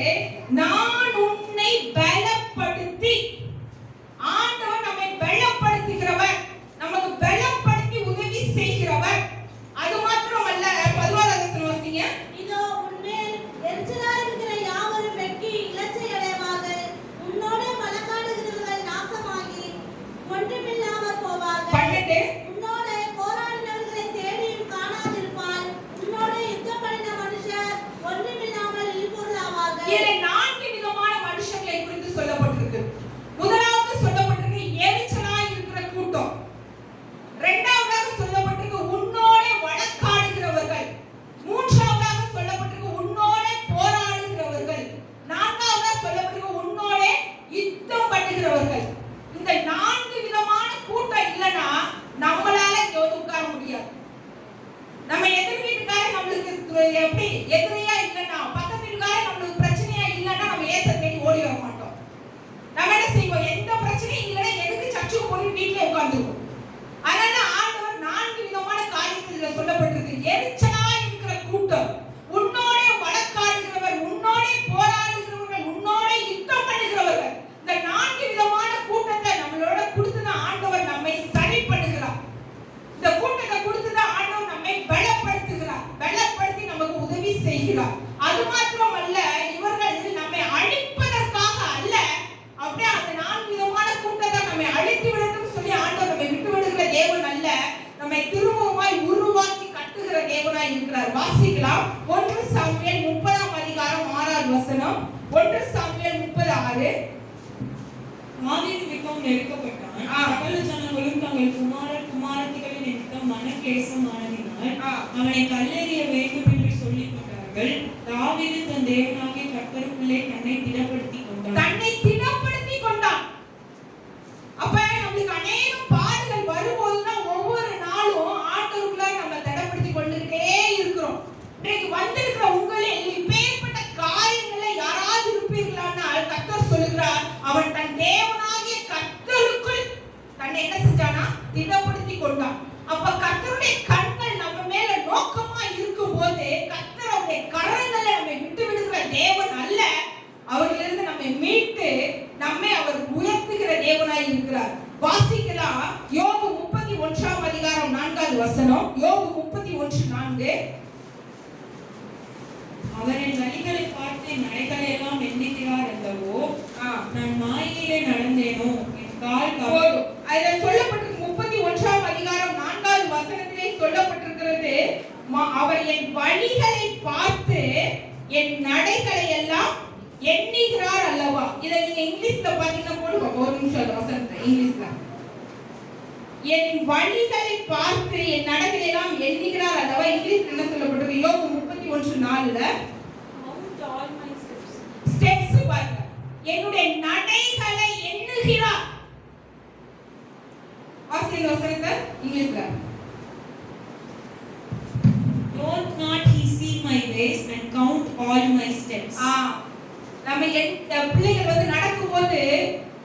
[SPEAKER 1] நான் உன்னை பலப்படுத்தி. ஆண்டவர் நம்மை பலப்படுத்துகிறவர், நமக்கு பலப்படுத்தி உதவி செய்கிறவர். அது மாத்திரமல்ல, 11வது வசனம் வாசிங்க.
[SPEAKER 3] இதோ உன்மேல் எரிச்சலாய் இருக்கிற யாவரும் வெட்கி இலச்சை அடைவார்கள், உன்னோட வழக்காடுகிறவர்கள் நாசமாகி ஒன்றுமில்லாமற் போவார்கள்.
[SPEAKER 1] 12.
[SPEAKER 3] உன்னோட போராடினவர்களை தேடியும் காணாதிருப்பாய், உன்னோட யுத்தம் பண்ணின மனுஷர் ஒன்றுமில்லாமல் இல்பொருளாவார்கள்.
[SPEAKER 1] இதிலே 4 விதமான மனுஷங்களை குறித்து சொல்லப்பட்டிருக்கு. முதலாவது சொல்லப்பட்டிருக்கு எரிச்சலாய் இருக்கிற கூட்டம். இரண்டாவதாக சொல்லப்பட்டிருக்கு உன்னோட வழக்காடுகிறவர்கள். மூன்றாவதாக சொல்லப்பட்டிருக்கு உன்னோட போராடுகிறவர்கள். நான்காவதாக சொல்லப்பட்டிருக்கு உன்னோட யுத்தம் பண்ணுகிறவர்கள். இந்த 4 விதமான கூட்டம் இல்லனா நம்மளால இங்க உட்கார முடியாது. நம்ம எதிர் வீட்டுக்காரர் நம்மளுக்கு எப்படி எதிரியா இல்லனா, பக்கத்து வீட்டுக்காரர் நம்மளுக்கு பிரச்சனையா இல்லனா நம்ம ஏச தேடி ஓடி வர மாட்டோம். நம்ம என்ன செய்வோம், எந்த பிரச்சனையும் இல்லனா எதுக்கு சர்ச்சுக்கு போய் வீட்லயே உட்கார்ந்துருவோம். அதனால ஆண்டவர் 4 விதமான காரியத்துல சொல்லப்பட்டிருக்கு. எரிச்சலா இருக்கிற கூட்டம், உன்னோட வழக்காடுகிறவர், உன்னோட போராடுகிறவர்கள், உன்னோட யுத்தம் பண்ணுகிறவர்கள். இந்த 4 விதமான கூட்டத்தை நம்மளோட கொடுத்துதான் ஆண்டவர் நம்மை சரி பண்ணுகிறார். இந்த கூட்டத்தை கொடுத்துதான் ஆண்டவர் நம்மை பலப்படுத்துகிறார், பலப்படுத்தி நமக்கு உதவி செய்கிறார். அது மாத்திரமல்ல, இவர்கள் நம்மை அழிப்பதற்காக அல்ல, அப்படியே அந்த 4 விதமான கூட்டத்தை நம்மை அழித்து விடட்டும் சொல்லி ஆண்டவர் நம்மை விட்டு விடுகிற தேவன் அல்ல, நம்மை திரும்பவுமாய் உருவாக்கி கட்டுகிற தேவனாய் இருக்கிறார். வாசிக்கலாம் 1 சாமுவேல் 30 அதிகாரம் 6வது வசனம். 1 சாமுவேல் 30:6.
[SPEAKER 2] தாவீது மிகவும் நெருக்கப்பட்டான். சகல ஜனங்களும் தங்கள் குமாரத்திகளின் நிமித்தம் மனக்லேசமானதினால் அவனை கல்லெறிய வேண்டும் என்று சொல்லிக் கொண்டார்கள். தாவீது தன் தேவனாகிய கர்த்தருக்குள்ளே தன்னை திடப்படுத்திக் கொண்டான்.
[SPEAKER 1] அப்ப நம்மளுக்கு அநேக பாடுகள் வரும்போதுதான் ஒவ்வொரு நாளும் ஆண்டவருக்குள்ள நம்ம திடப்படுத்தி கொண்டுகிட்டே இருக்கிறோம். இன்னைக்கு வந்திருக்கிற உங்களே இப்பேற்பட்ட காரியங்களை யாராவது இருப்பீர்களானால் கர்த்தர் சொல்லுகிறார், அவன் தன் தேவனாகிய கர்த்தருக்குள் தன்னை என்ன செஞ்சானா, திடப்படுத்தி கொண்டான். அப்ப கர்த்தருடைய கண்கள் நம்ம மேல நோக்கமா இருக்கும் போது கர்த்தர் அவருடைய கரங்களை நம்மை விட்டு விடுகிற தேவன் அல்ல, அவர்களிருந்து நம்மை மீட்டு நம்மை அவர் உயர்த்துகிற தேவனாய் இருக்கிறார். வாசிக்கலாம் யோபு 31 அதிகாரம் 4வது வசனம். யோபு 31:4.
[SPEAKER 2] அவர் என் வழிகளை பார்த்து என் நடைகளை எல்லாம் எண்ணுகிறார் அல்லவோ, நான் மாயிலே நடந்தேனோ, என் கால்
[SPEAKER 1] போதும். அதுல சொல்லப்பட்டிருக்கு 31 அதிகாரம் 4வது வசனத்திலே சொல்லப்பட்டிருக்கிறது, அவர் என் வழிகளை பார்த்து என் நடைகளை எல்லாம் எண்ணுகிறார் அல்லவா. இதை நீங்க இங்கிலீஷ்ல பாத்தீங்கன்னா போடுங்க, ஒரு நிமிஷம் வசனத்தை இங்கிலீஷ்ல. என் வழிகளை பார்த்து என் நடைகளை எல்லாம் எண்ணுகிறார் அல்லவா. இங்கிலீஷ்ல என்ன சொல்லப்பட்டிருக்கு, யோபு 31:4. ஸ்டெப்ஸ் பாருங்க, என்னுடைய நடைகளை எண்ணுகிறார். வாசிங்க வசனத்தை இங்கிலீஷ்ல.
[SPEAKER 2] Don't not he see my ways and count all my steps.
[SPEAKER 1] நம்ம பிள்ளைகள் நடக்கும்போது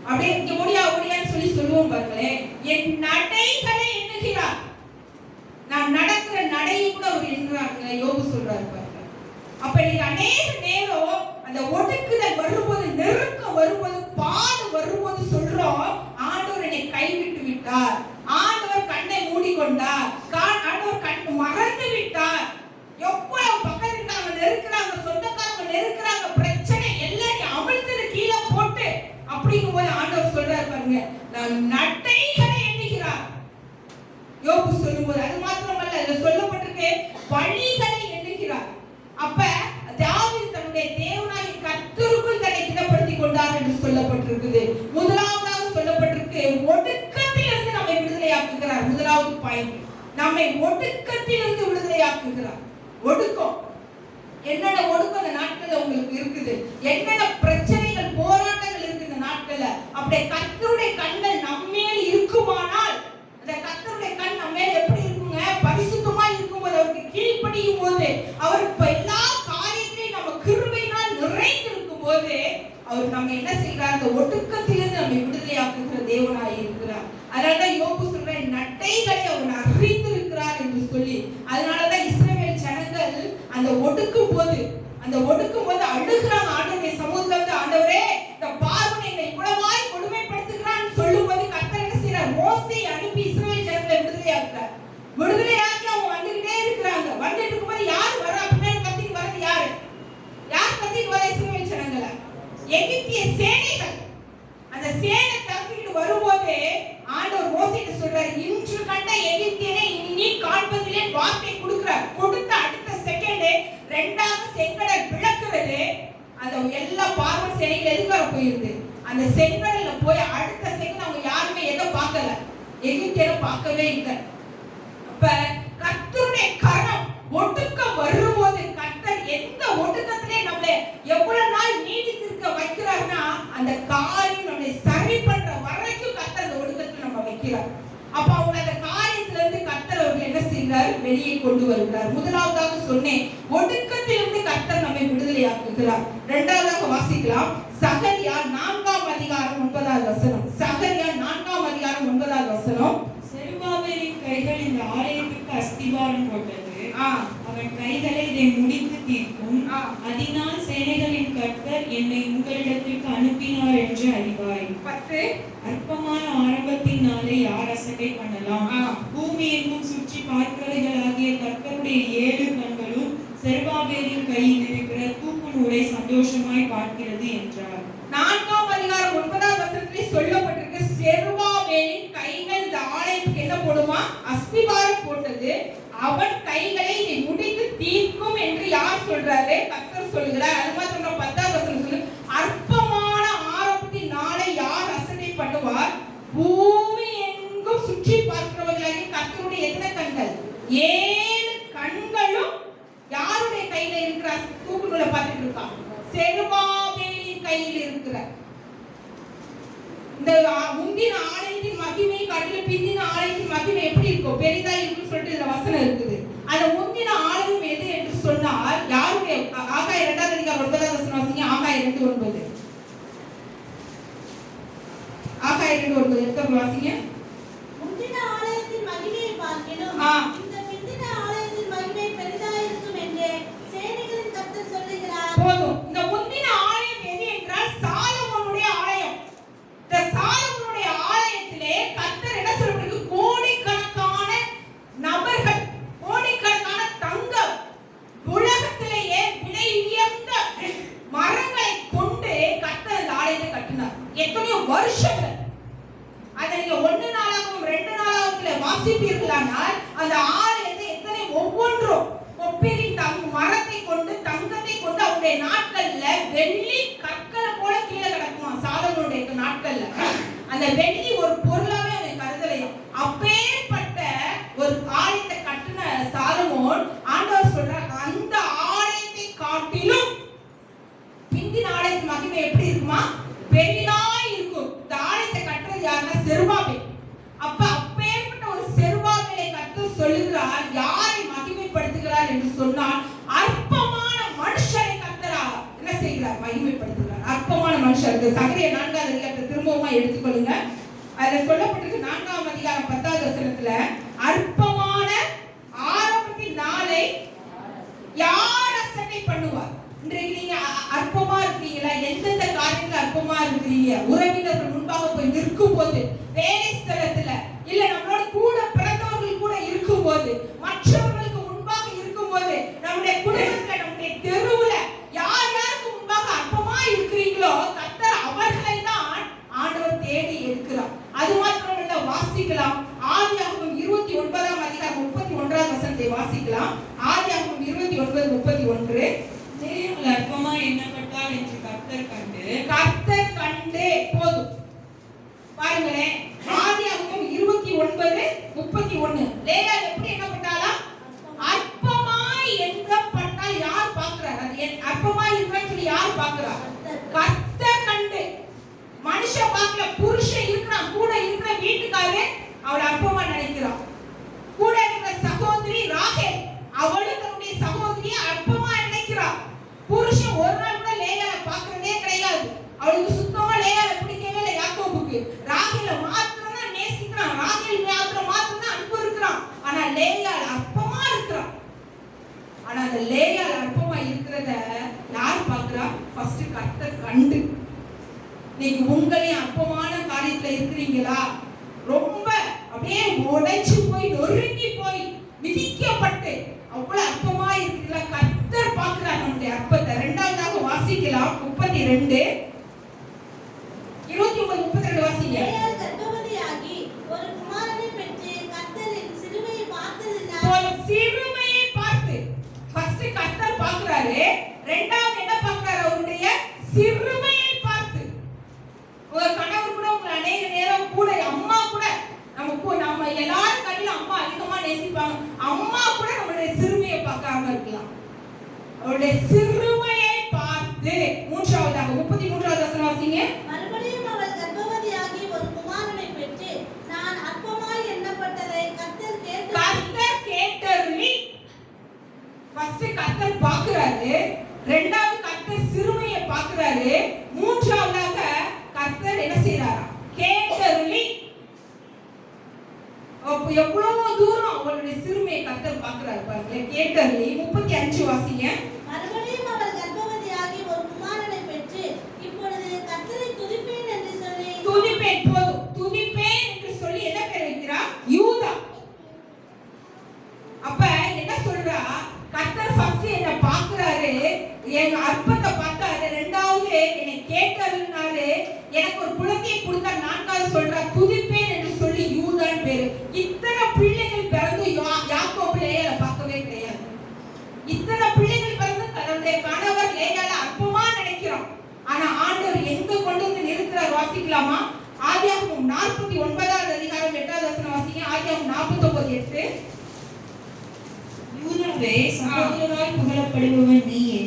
[SPEAKER 1] அப்படியே இங்க ஓடியான்னு சொல்லி சொல்லுவோம் பாருங்களேன். என் நடைகளை எண்ணுகிறார். நான் நடக்கிற நடையை கூட அவர் எண்ணுறாங்க. யோபு சொல்றாரு பாருங்க. அப்ப நீங்க அநேக நேரம் அந்த ஒடுக்குதல் வரும்போது, நெருக்கம் வரும்போது, பாடு வரும்போது சொல்றோம், ஆண்டவர் என்னை கைவிட்டு விட்டார், ஆண்டவர் கண்ணை மூடிக்கொண்டார், ஆண்டவர் கண் மறந்து விட்டார். எவ்வளவு பக்கம் இருக்காங்க, நெருக்குறாங்க, சொந்தக்காரங்க நெருக்குறாங்க, பிரச்சனை எல்லாம் நீ அமிழ்த்து கீழே போட்டு அப்படிங்கும் போது ஆண்டவர் சொல்றாரு பாருங்க, நான் நட்டைகளை எண்ணுகிறார். யோபு சொல்லும்போது அது மாத்திரமல்ல, அதுல சொல்லப்பட்டிருக்கு வழிகளை எண்ணுகிறார். அப்ப தாவீது தன்னுடைய தேவனாகிய கர்த்தருக்குள் தன்னை திடப்படுத்திக் கொண்டார் என்று சொல்லப்பட்டிருக்குது. முதலாவதாக சொல்லப்பட்டிருக்கு, ஒடுக்கத்திலிருந்து நம்மை விடுதலையாக்குகிறார். முதலாவது பாயிண்ட், நம்மை ஒடுக்கத்திலிருந்து விடுதலையாக்குகிறார். ஒடுக்கம், என்னென்ன ஒடுக்கம் இந்த நாட்கள்ல உங்களுக்கு இருக்குது, என்னென்ன பிரச்சனைகள் போராட்டங்கள் இருக்கு இந்த நாட்கள்ல, அப்படியே கர்த்தருடைய கண்கள் நம்மேல் இருக்குமானால், அந்த கர்த்தருடைய கண் நம்மேல் எப்படி இருக்குங்க, பரிசுத்தமா இருக்கும்போது, அவருக்கு கீழ்ப்படியும் போது, அவர் எல்லா காரியத்தையும் நம்ம கிருபையினால் நிறைந்து இருக்கும் போது, அவர் நம்ம என்ன செய்கிறார், அந்த ஒடுக்கத்திலிருந்து நம்மை விடுதலையாக்குகிற தேவனாய் இருக்கிறார். அதனாலதான் யோபு சொல்ற நட்டைகளை அவர் அறிந்திருக்கிறார் என்று சொல்லி, அதனாலதான் இஸ்ரவேல் ஜனங்கள் அந்த ஒடுக்கும் போது அழுகிறாங்க ஆண்டவருடைய சமூகத்துல, ஆண்டவரே இந்த பார்வனை என்னை இவ்வளவாய் கொடுமைப்படுத்துகிறான்னு சொல்லும் போது கர்த்தர் என்ன செய்யறார், மோசேயை அனுப்பி இஸ்ரவேல் ஜனங்களை விடுதலையாக்குறார். விடுதலையாக்கி அவங்க வந்துகிட்டே இருக்கிறாங்க. வந்துட்டு இருக்கும்போது யார் வர, பின்னாடி கத்திட்டு வர்றது யார் கத்திட்டு வர, இஸ்ரவேல் ஜனங்களை எகிப்திய சேனைகள். அந்த சேனை தப்பிட்டு வரும்போது ஆண்டவர் மோசேக்கு சொல்றாரு, இன்று கண்ட எகிப்தியனை இனி காண்பதிலே வார்த்தை கொடுக்கிறார். கொடுத்த அடுத்த செகண்ட் இரண்டாவது செங்கடல் பிளக்குறது. அந்த எல்லா பார்வன் சேனைகள் எதுக்காக போயிருது, அந்த செங்கடல்ல போய் அடுத்த செகண்ட் அவங்க யாருமே எதை பார்க்கல, எகிப்தியரை பார்க்கவே இல்லை. அப்ப கர்த்தருடைய கரம் ஒடுக்கம் வரும்போது, கர்த்தர் எந்த ஒடுக்கத்திலே நம்மளை எவ்வளவு நாள் நீடித்திருக்க வைக்கிறார்னா, அந்த காரியம் நம்மளை சரி பண்ற வரைக்கும் கர்த்தர் அந்த ஒடுக்கத்தில் நம்ம வைக்கிறார். அப்ப அவங்க அந்த காரியத்துல இருந்து கர்த்தர் அவர்கள் என்ன செய்கிறார், வெளியே கொண்டு வருகிறார். முதலாவதாக சொன்னேன், ஒடுக்கத்திலிருந்து கர்த்தர் நம்மை விடுதலையாக்குகிறார். இரண்டாவதாக வாசிக்கலாம், சகரியா 4ஆம் அதிகாரம் 9வது வசனம். சகரியா 4ஆம் அதிகாரம் 9வது வசனம்.
[SPEAKER 2] செருபாபேலின் கைகள் இந்த ஆலயத்துக்கு அஸ்திபாரம் போட்டது, அவன் கைகளை இதை முடித்து தீர்க்கும், அதனால் சேனைகளின் கர்த்தர் என்னை உங்களிடத்திற்கு அனுப்பினார் என்று அறிவாய்.
[SPEAKER 1] 10
[SPEAKER 2] அற்பமான ஆரம்பத்தின் நாளை யார் அசட்டை பண்ணலாம், பூமி எங்கும் சுற்றி பார்க்கிறவர்களாகிய கர்த்தருடைய 7 கண்களும் செருபாபேலின் கையில் இருக்கிற தூக்கு நூலை சந்தோஷமாய் பார்க்கிறது என்றார்.
[SPEAKER 1] 4ஆம் அதிகாரம் 9வது வசனத்தில் சொல்லப்பட்டிருக்கு, செருபாபேலின் கைகள் இந்த ஆலயத்துக்கு என்ன போடுமா, அஸ்திபாரம் போட்டது, அவன் கைகளை இதை முடித்து தீர்க்கும் என்று யார் சொல்றாரு, கர்த்தர் சொல்லுகிறார். அது மாத்திரம் 10வது வசனம் சொல்லு, அற்பமான ஆரம்பத்தின் நாளை யார் அசட்டை பண்ணுவார், பூமி எங்கும் சுற்றி பார்க்கிறவர்களாகிய கர்த்தருடைய எத்தனை கண்கள், 7 கண்களும் யாருடைய கையில இருக்கிற தூக்கு நூலை பார்த்துட்டு இருக்கான், செருபாபேலின் கையில் இருக்கிற. இந்த முந்தின ஆலயத்தின் மகிமை காட்டிலும் பிந்தின ஆலயத்தின் மகிமை எப்படி இருக்கும், பெரிதா இருக்குன்னு சொல்லிட்டு இந்த வசனம் இருக்குது. அந்த முந்தின ஆலயம் எது என்று சொன்னால் யாருடைய, ஆகாய 2வது அதிகாரம் 9வது வசனம் வாசிங்க. ஆகாய 2:9. ஆகாய 2:9 எடுத்து வாசிங்க.
[SPEAKER 3] முந்தின ஆலயத்தின் மகிமையை பார்க்கிலும் இந்த பிந்தின ஆலயத்தின் மகிமை பெரிதா இருக்கும் என்று சேனைகளின் கர்த்தர் சொல்லுகிறார்.
[SPEAKER 1] போதும். இந்த முந்தின ஆலயம் எது என்றால் சாலமோனுடைய ஆலயம். இந்த சாலமோனுடைய ஆலயத்திலே கர்த்தர் என்ன சொல்றாரு, கோடிக்கணக்கான நபர்கள், கோடிக்கணக்கான தங்கம், உலகத்திலேயே விலை உயர்ந்த மரங்களை கொண்டு கர்த்தர் இந்த ஆலயத்தை கட்டினார். எத்தனையோ வருஷங்கள். அதை நீங்க 1 நாளாகவும் 2 நாளாகத்துல வாசிப்பீர்களானால் அந்த ஆலயத்தை எத்தனை ஒவ்வொன்றும் கொப்பிரின் மரத்தை கொண்டு தங்கத்தை கொண்டு அவருடைய நாட்கள்ல வெள்ளி கற்களை போல கீழே கிடக்குமா சாலமோனுடைய நாட்கள்ல. அந்த வெள்ளி ஒரு பொருளாவே அவனை கருதலையும். அப்பேற்பட்ட ஒரு ஆலயத்தை கட்டின சாலமோன் ஆண்டவர் சொல்றார், அந்த ஆலயத்தை காட்டிலும் பிந்தின ஆலயத்தின் மகிமை எப்படி இருக்குமா, பெரிதாய் இருக்கும். இந்த ஆலயத்தை கட்டுறது யாருன்னா செருபாபேல். அப்பேற்பட்ட ஒரு செருபாபேலை கர்த்தர் சொல்லுகிறார், யாரை மகிமைப்படுத்துகிறார் என்று சொன்னால் அற்பமான மனுஷரை கர்த்தர் என்ன செய்கிறார், மகிமைப்படுத்துகிறார். அற்பமான மனுஷர். சகரியா 4வது அதிகாரத்தை திரும்பவும் எடுத்துக்கொள்ளுங்க. அதுல சொல்லப்பட்டிருக்கு 4ஆம் அதிகாரம் 10வது வசனத்துல, அற்பமான ஆரம்பத்தின் நாளை யார் அசட்டை பண்ணுவார், செய்வீங்க? உறவினர்கள் முன்பாக போய் நிற்கும் போது, வேலை ஸ்தலத்துல, இல்ல நம்மளோட கூட பிறந்தவர்கள் கூட இருக்கும் போது, மற்றவர்களுக்கு முன்பாக இருக்கும் போது, நம்முடைய குடும்பத்துல, நம்முடைய தெருவுல யார் யாருக்கு முன்பாக அற்பமா இருக்கிறீங்களோ கர்த்தர் அவர்களை தான் ஆண்டவர் தேடி எடுக்கிறார். அது மாத்திரமல்ல, வாசிக்கலாம். ஆதியாகமம் 29ஆம் அதிகாரம் 31ஆம் வசனத்தை வாசிக்கலாம். ஆதியாகமம் 29:31.
[SPEAKER 2] லேயாள் அற்பமா எண்ணப்பட்டாள் என்று கர்த்தர் கண்டு
[SPEAKER 1] போதும். பாருங்களேன், ஆதியாகமம் 29:31. லேயாள் எப்படி எண்ணப்பட்டாளா? அற்பமாய் எண்ணப்பட்டால் யார் பார்க்கிறார்? அது அற்பமாய் இருக்கிறான்னு சொல்லி யார் பார்க்கிறா? கர்த்தர் கண்டு. மனுஷன் பார்க்கல, புருஷன் இருக்கிறான், கூட இருக்கிற வீட்டுக்காரர் அவளை அற்பமா நினைக்கிறான். கூட இருக்கிற சகோதரி ராகேல், அவளும் தன்னுடைய சகோதரியை அற்பமா நினைக்கிறான். புருஷன் ஒரு நாள் கூட லேயாளை பார்க்கறதே கிடையாது. அவளுக்கு சுத்தமா லேயாளை பிடிக்கவே இல்லை. யாக்கோபுக்கு ராகேலை மாத்திரம் தான் நேசிக்கிறான், ராகேல் மாத்திரம் தான் அன்பு இருக்கிறான். ஆனா லேயாள் அற்பமா இருக்கிறான். ஆனா அந்த லேயாள் அற்பமா இருக்கிறத யார் பார்க்கிறா? ஃபர்ஸ்ட் கர்த்தர் கண்டு. இன்னைக்கு உங்களே அற்பமான காரியத்துல இருக்கிறீங்களா? ரொம்ப அப்படியே உடைச்சு போய் நொறுங்கி போய் மிதிக்கப்பட்டு அவ்வளவு அற்பமா இருக்கிறீங்களா? கர்த்தர் பார்க்கிறார் நம்முடைய அற்பத்தை. இரண்டாவதாக வாசிக்கலாம். 32 29-32 வாசிங்க.
[SPEAKER 3] லேயாள் கர்ப்பவதியாகி ஒரு குமாரனை பெற்று கர்த்தரின் சிறுமையை பார்த்ததினால்
[SPEAKER 1] ஒரு சிறுமையை பார்த்து ஃபர்ஸ்ட் கர்த்தர் பார்க்கிறாரு. இரண்டாவது என்ன பார்க்கிறாரு? அவருடைய சிறுமையை பார்த்து. உங்க கணவர் கூட உங்களை அநேக நேரம் கூட அம்மா கூட நம்ம எல்லாரும் கண்ணில அம்மா அதிகமா நேசிப்பாங்க. அம்மா கூட நம்மளுடைய சிறுமையை பார்க்காம இருக்கலாம். அவருடைய சிறுமையை பார்த்து. மூன்றாவதாக 33ஆவது வசனம் வாசிங்க.
[SPEAKER 3] மறுபடியும் அவள் கர்ப்பவதியாகி ஒரு குமாரனை பெற்று நான் அற்பமாய் எண்ணப்பட்டதை கர்த்தர்
[SPEAKER 1] கேட்டருளி. ஃபர்ஸ்ட் கர்த்தர் பார்க்கிறாரு, இரண்டாவது கர்த்தர் சிறுமையை பார்க்கிறாரு, மூன்றாவதாக கர்த்தர் என்ன செய்றாரா? கேட்டருளி. அப்ப எவ்வளவு தூரம் அவளுடைய சிறுமையை கர்த்தர் பார்க்கிறாரு பாருங்க. கேட்டருளி. 35 வாசிங்க.
[SPEAKER 3] மறுபடியும் அவள் கர்ப்பவதியாகி ஒரு குமாரனை பெற்று இப்பொழுது கர்த்தரை துதிப்பேன் என்று சொல்லி
[SPEAKER 1] துதிப்பேன். போதும். துதிப்பேன் என்று சொல்லி என்ன பேர் வைக்கிறா? யூதா. அப்ப என்ன சொல்றா? கர்த்தர் ஃபர்ஸ்ட் என்ன பார்க்கிறாரு, என் அற்பத்தை பார்த்தாரு, இரண்டாவது என்னை கேட்டருளினாரு, எனக்கு ஒரு குழந்தையை கொடுத்தா, நான்காவது சொல்றா துதிப்பேன் என்று சொல்லி யூதான் பேரு. இத்தனை பிள்ளைகள் பிறந்து யாக்கோபு லேயாளை பார்க்கவே கிடையாது. இத்தனை பிள்ளைகள் பிறந்து தன்னுடைய கணவர் லேயாளை அற்பமா நினைக்கிறோம். ஆனா ஆண்டவர் எங்க கொண்டு வந்து நிறுத்துறார் வாசிக்கலாமா? ஆதியாகமம் 49ஆவது அதிகாரம் 8வது வசனம் வாசிங்க. ஆதியாகமம் 49:8.
[SPEAKER 2] யூதாவே, சகோதரரால் புகழப்படுபவன் நீயே.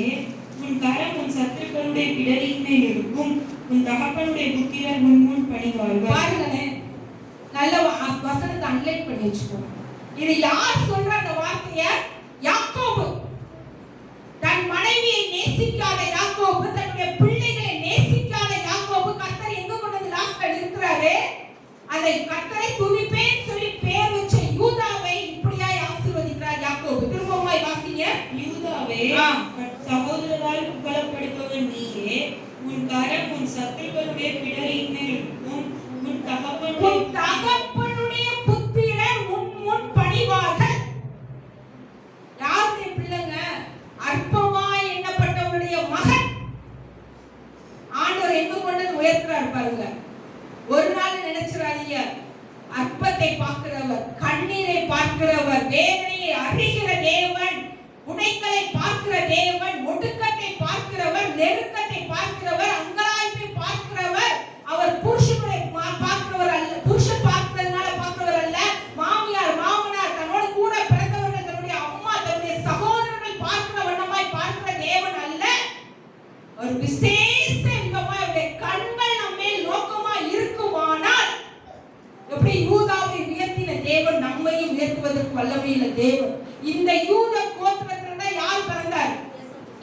[SPEAKER 2] உன் கரம் உன் சத்துருக்களுடைய பிடரின் மேல் இருக்கும். உன் தகப்பனுடைய புத்திரர் உன் முன் பணிவார்கள்.
[SPEAKER 1] பாருங்களே, நல்ல வசனத்தை அன்லைன் பண்ணி வச்சுக்கோங்க. இது யார் சொல்ற அந்த வார்த்தைய? யாக்கோபு. தன் மனைவியை நேசிக்காத யாக்கோபு, தன்னுடைய பிள்ளைகளை நேசிக்காத யாக்கோபு, கர்த்தர் எங்க கொண்டு வந்து லாஸ்ட்ல நிறுத்துறாரு? அதை கர்த்தரை துதிப்பேன் சொல்லி பேர் வச்ச யூதாவை இப்படியாய் ஆசீர்வதிக்கிறார் யாக்கோபு. திரும்பவும் வாசிங்க.
[SPEAKER 2] யூதாவே, சகோதரரால் புகழப்படுபவன் நீயே. உன் கரம் உன் சத்துருக்களுடைய பிடரின் மேல் இருக்கும். உன் தகப்பனுடைய
[SPEAKER 1] புத்திரர் உன் முன் பணிவார்கள். யாருடைய பிள்ளைங்க? அற்பமாய் எண்ணப்பட்டவருடைய மகன். ஆண்டவர் எங்க கொண்டு உயர்த்துறார் பாருங்க. ஒரு நாள் நினைச்சிடாதீங்க. அற்பத்தை பார்க்கிறவர், கண்ணீரை பார்க்கிறவர், வேதனையை அறிகிற தேவன், உடைகளை பார்க்கிற தேவன், ஒடுக்கத்தை பார்க்கிறவர், நெருக்கத்தை பார்க்கிறவர், அங்கலாய்ப்பை பார்க்கிறவர். அவர் புருஷனை பார்க்கிறவர் அல்ல, புருஷன் பார்க்கிறதுனால பார்க்கிறவர் அல்ல. மாமியார், மாமனார், தன்னோட கூட பிறந்தவர்கள், தன்னுடைய அம்மா, தன்னுடைய சகோதரர்கள் பார்க்கிற வண்ணமாய் பார்க்கிற தேவன் அல்ல. ஒரு விசேஷ விதமாய் அவருடைய கண்கள் நம்ம மேல் நோக்கமா இருக்குமானால், எப்படி யூதாவை உயர்த்தின தேவன் நம்மையும் உயர்த்துவதற்கு வல்லமையுள்ள தேவன். இந்த யூத கோத்திரத்துல தான் யார் பிறந்தார்?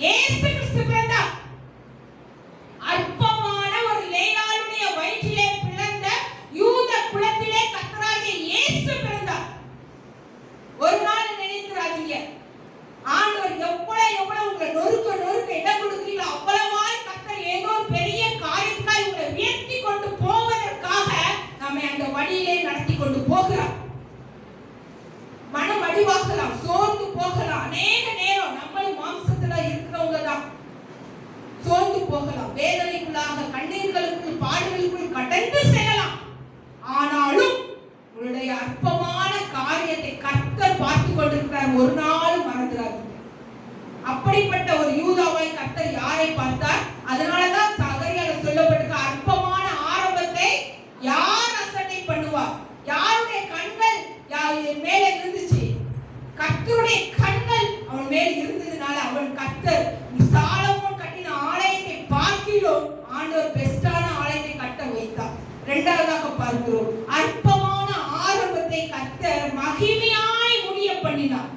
[SPEAKER 1] இயேசு கிறிஸ்து பிறந்தார். அற்பமான ஒரு லேயாளுடைய வயிற்றிலே பிறந்த யூத குலத்திலே கர்த்தராகிய இயேசு பிறந்தார். ஒரு நாள் நினைக்கிறாதீங்க, ஆண்டவர் எவ்வளவு உங்களை நொறுக்க இடம் கொடுக்கிறீங்களோ அவ்வளவாய் கர்த்தர் ஏதோ ஒரு பெரிய காரியத்துக்காக உங்களை உயர்த்தி பாருங்க, ஒரு நாள் மறந்துடாது. அப்படிப்பட்ட ஒரு யூதாவாய் கர்த்தர் யாரை பார்த்தார்? அதனாலதான் சகரியால சொல்லப்பட்டிருக்க அற்பமான ஆரம்பத்தை யார் அசட்டை பண்ணுவார்? யாருடைய கண்கள் மேல இருந்துச்சு? கர்த்தருடைய கண்கள் அவன் மேல் இருந்ததுனால அவன் கர்த்தர் சாலமோன் கட்டின ஆலயத்தை பார்க்கிலும் ஆண்டவர் பெஸ்டான ஆலயத்தை கட்ட வைத்தார். இரண்டாவதாக பார்க்கிறோம், அற்பமான ஆரம்பத்தை கர்த்தர் மகிமையாய் முடிய பண்ணினார்.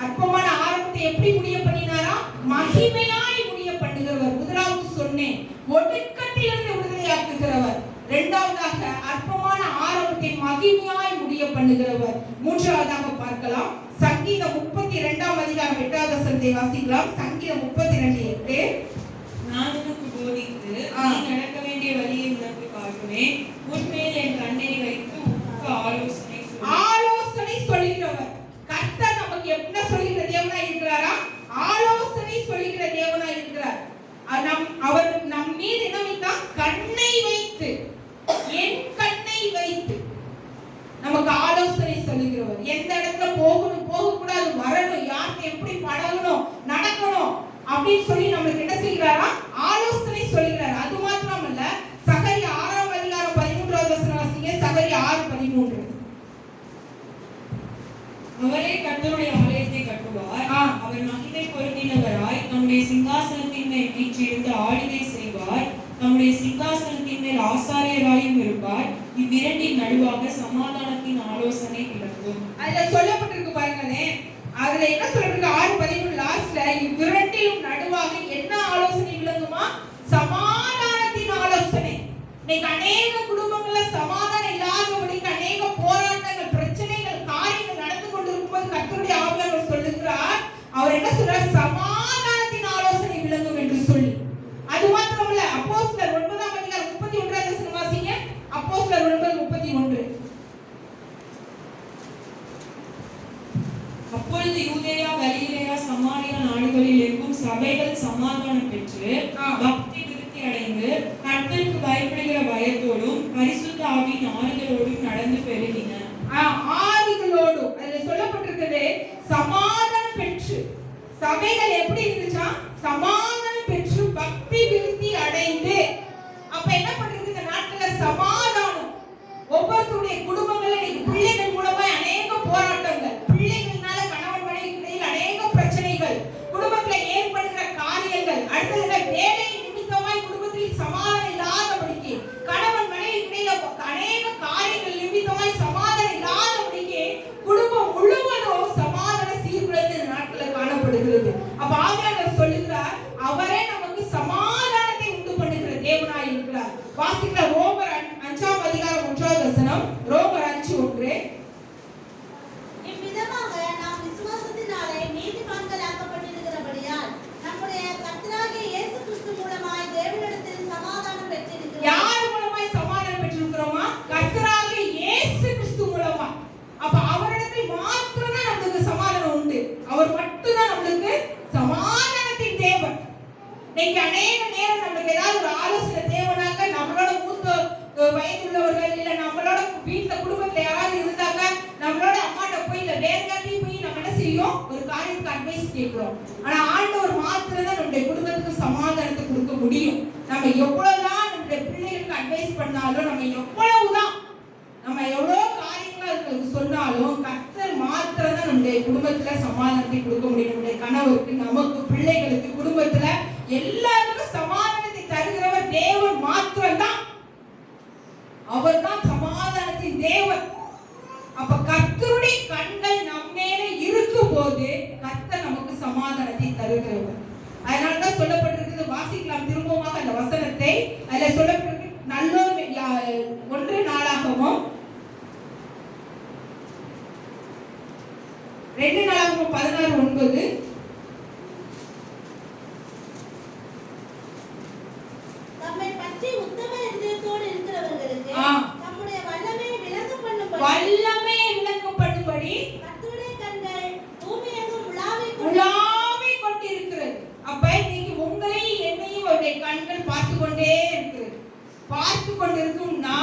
[SPEAKER 1] அற்பமான ஆரம்பத்தை எப்படி முடிய பண்ணினாரா? மகிமையாய் முடிய பண்ணுகிறவர். முதலாவது சொன்னேன், ஒடுக்கத்திலிருந்து விடுதலையாக்குகிறவர். இரண்டாவதாக அற்பமான ஆரம்பத்தை மகிமையாய் முடிய பண்ணுகிறவர். மூன்றாவதாக பார்க்கலாம், சங்கீதம் 32 அதிகாரம் 8வது வசனத்தை வாசிக்கலாம். சங்கீதம் 32:8.
[SPEAKER 2] நான் உனக்கு போதித்து நீ நடக்க வேண்டிய வழியை உனக்கு காட்டுவேன். உன்மேல் என் கண்ணை வைத்து உனக்கு ஆலோசனை
[SPEAKER 1] சொல்லுகிறவர். கர்த்தர் நமக்கு என்ன சொல்லுகிற தேவனாய் இருக்கிறாரா? ஆலோசனை சொல்லுகிற தேவனாய் இருக்கிறார். அவர் நம் மீது என்ன வைத்தார்? கண்ணை வைத்து, என் கண்ணை வைத்து நமக்கு ஆலோசனை சொல்லுகிறவர். எந்த இடத்துல போகணும், போகக்கூடாது, வரணும், யாருக்கு எப்படி பழகணும், நடக்கணும் அப்படின்னு சொல்லி நம்மளுக்கு என்ன செய்கிறாரா? ஆலோசனை சொல்லுகிறார். அது மாத்திரமல்ல, சகரியா 6 அதிகாரம் 13வது வசனம் வாசிங்க. சகரியா 6:13.
[SPEAKER 2] அவரே கர்த்தருடைய ஆலயத்தை கட்டுவார். அவர் மகிமை பொருந்தினவராய் நம்முடைய சிங்காசனத்தின் மேல் வீற்றிருந்து ஆளுகை செய்வார். நம்முடைய சிங்காசனத்தின் மேல் ஆசாரியராயும் இருப்பார். இவ்விரண்டின் நடுவாக சமாதானத்தின் ஆலோசனை விளங்கும்.
[SPEAKER 1] அதுல சொல்லப்பட்டிருக்கு பாருங்களே, அதுல என்ன சொல்லப்பட்டிருக்கு? 6:13 லாஸ்ட்ல இவ்விரண்டிலும் நடுவாக என்ன ஆலோசனை விளங்குமா? சமாதானத்தின் ஆலோசனை. இன்னைக்கு அநேக குடும்பங்கள்ல சமாதானம் இல்லாதபடிக்கு அநேக போராட்டங்கள், பிரச்சனைகள், காரியங்கள் நடந்து கொண்டிருக்கும்போது கர்த்தருடைய ஆவியானவர் சொல்லுகிறார், அவர் என்ன சொல்றார்? சமாதானத்தின் ஆலோசனை விளங்கும் என்று சொல்லி. அது மாத்திரமல்ல, அப்போஸ்தலர் 9 அதிகாரம் 31வது வசனம் வாசிங்க. அப்போஸ்தலர் 9:31.
[SPEAKER 2] அப்பொழுது யூதேயா, கலிலேயா, சமாரியா நாடுகளில் எங்கும் சபைகள் சமாதானம் பெற்று பக்தி விருத்தி அடைந்து கர்த்தருக்கு பயப்படுகிற பயத்தோடும் பரிசுத்த ஆவியின் ஆறுதலோடும் நடந்து பெருகின.
[SPEAKER 1] ஆறுதலோடும் அதுல சொல்லப்பட்டிருக்கிறது சமாதானம் பெற்று. சபைகள் எப்படி இருந்துச்சா? சமாதானம் பெற்று பக்தி விருத்தி அடைந்து. அப்ப என்ன பண்றது? இந்த நாட்டுல சமாதானம். ஒவ்வொருத்தருடைய குடும்பங்கள்ல இன்னைக்கு பிள்ளைகள் மூலமா அநேக போராட்டங்கள், பிள்ளைகள்னால கணவன் மனைவி இடையில் அநேக பிரச்சனைகள், குடும்பத்துல ஏற்படுகிற காரியங்கள், அடுத்தது வேலை நிமித்தமாய் குடும்பத்தில் சமாதானம் இல்லாதபடிக்கு, கணவன் மனைவி இடையில அநேக காரியங்கள் நிமித்தமாய் சமாதானம் இல்லாதபடிக்கு குடும்பம் முழுவதும் சமாதான சீர்குலைந்து இந்த நாட்டுல காணப்படுகிறது. அப்ப ஆவியானவர் சொல்லுகிறார், அவரே நமக்கு சமாதானத்தை உண்டு பண்ணுகிற தேவனாய் இருக்கிறார். வாசிக்கிற ரோமர் 5 அதிகாரம் 1வது வசனம். ரோமர் 5:1.
[SPEAKER 3] இவ்விதமாக நாம் விசுவாசத்தினாலே நீதிமான்களாக்கப்பட்டிருக்கிறபடியால் நம்முடைய கர்த்தராகிய இயேசு கிறிஸ்து மூலமாய் தேவனிடத்தில் சமாதானம் பெற்றிருக்கிறோம்.
[SPEAKER 1] யார் மூலமாய் சமாதானம் பெற்றிருக்கிறோமா? கர்த்தராகிய இயேசு கிறிஸ்து மூலமா. அப்ப அவரிடத்தில் மாத்திரம் தான் நமக்கு சமாதானம் உண்டு. அவர் மட்டும் தான் நமக்கு சமாதானத்தின் தேவன். இன்னைக்கு அநேக நேரம் நமக்கு ஏதாவது ஒரு ஆலோசனை தேவனாக நம்மளோட மூத்த வயதுள்ளவர்கள் இல்ல நம்மளோட வீட்டுல குடும்பத்துல யாராவது இருந்தாங்க, நம்மளோட அம்மாட்ட போய் இல்ல வேற யார்ட்டையும் போய் நம்ம என்ன செய்யும்? ஒரு காரியத்துக்கு அட்வைஸ் கேட்கிறோம். ஆனா ஆண்டவர் மாத்திரம் தான் நம்முடைய குடும்பத்துக்கு சமாதானத்தை கொடுக்க முடியும். நம்ம எவ்வளவுதான் நம்முடைய பிள்ளைகளுக்கு அட்வைஸ் பண்ணாலும், நம்ம எவ்வளவு காரியங்கள் அதுங்களுக்கு சொன்னாலும், கர்த்தர் மாத்திரம் தான் நம்முடைய குடும்பத்துல சமாதானத்தை கொடுக்க முடியும். நம்முடைய கணவருக்கு, நமக்கு, பிள்ளைகளுக்கு, குடும்பத்துல எல்லாருக்கும் சமாதானத்தை தருகிறவர் தேவன் மாத்திரம் தான். அவர் தான் சமாதானத்தின் தேவன். அப்ப கர்த்தருடைய கண்கள் நம்ம மேல இருக்கும் போது கர்த்தர் நமக்கு சமாதானத்தை தருகிறவர். அதனாலதான் சொல்லப்பட்டிருக்கிறது, வாசிக்கலாம் திரும்பமாக அந்த வசனத்தை. அதுல சொல்லப்பட்டிருக்கு, நல்லோர் 1 நாளாகமோ 2 நாளாகமோ 16:9.
[SPEAKER 3] நம்மை பற்றி உத்தம இதயத்தோடு இருக்கிறவர்களுக்கு நம்முடைய வல்லமை விளங்கப்படும்படி கர்த்தருடைய கண்கள் பூமியெங்கும் உலாவிக் கொண்டிருக்கிறது.
[SPEAKER 1] அப்ப இன்னைக்கு உங்களையும் என்னையும் அவருடைய கண்கள் பார்த்து கொண்டே இருக்கிறது. பார்த்து கொண்டிருக்கும்னா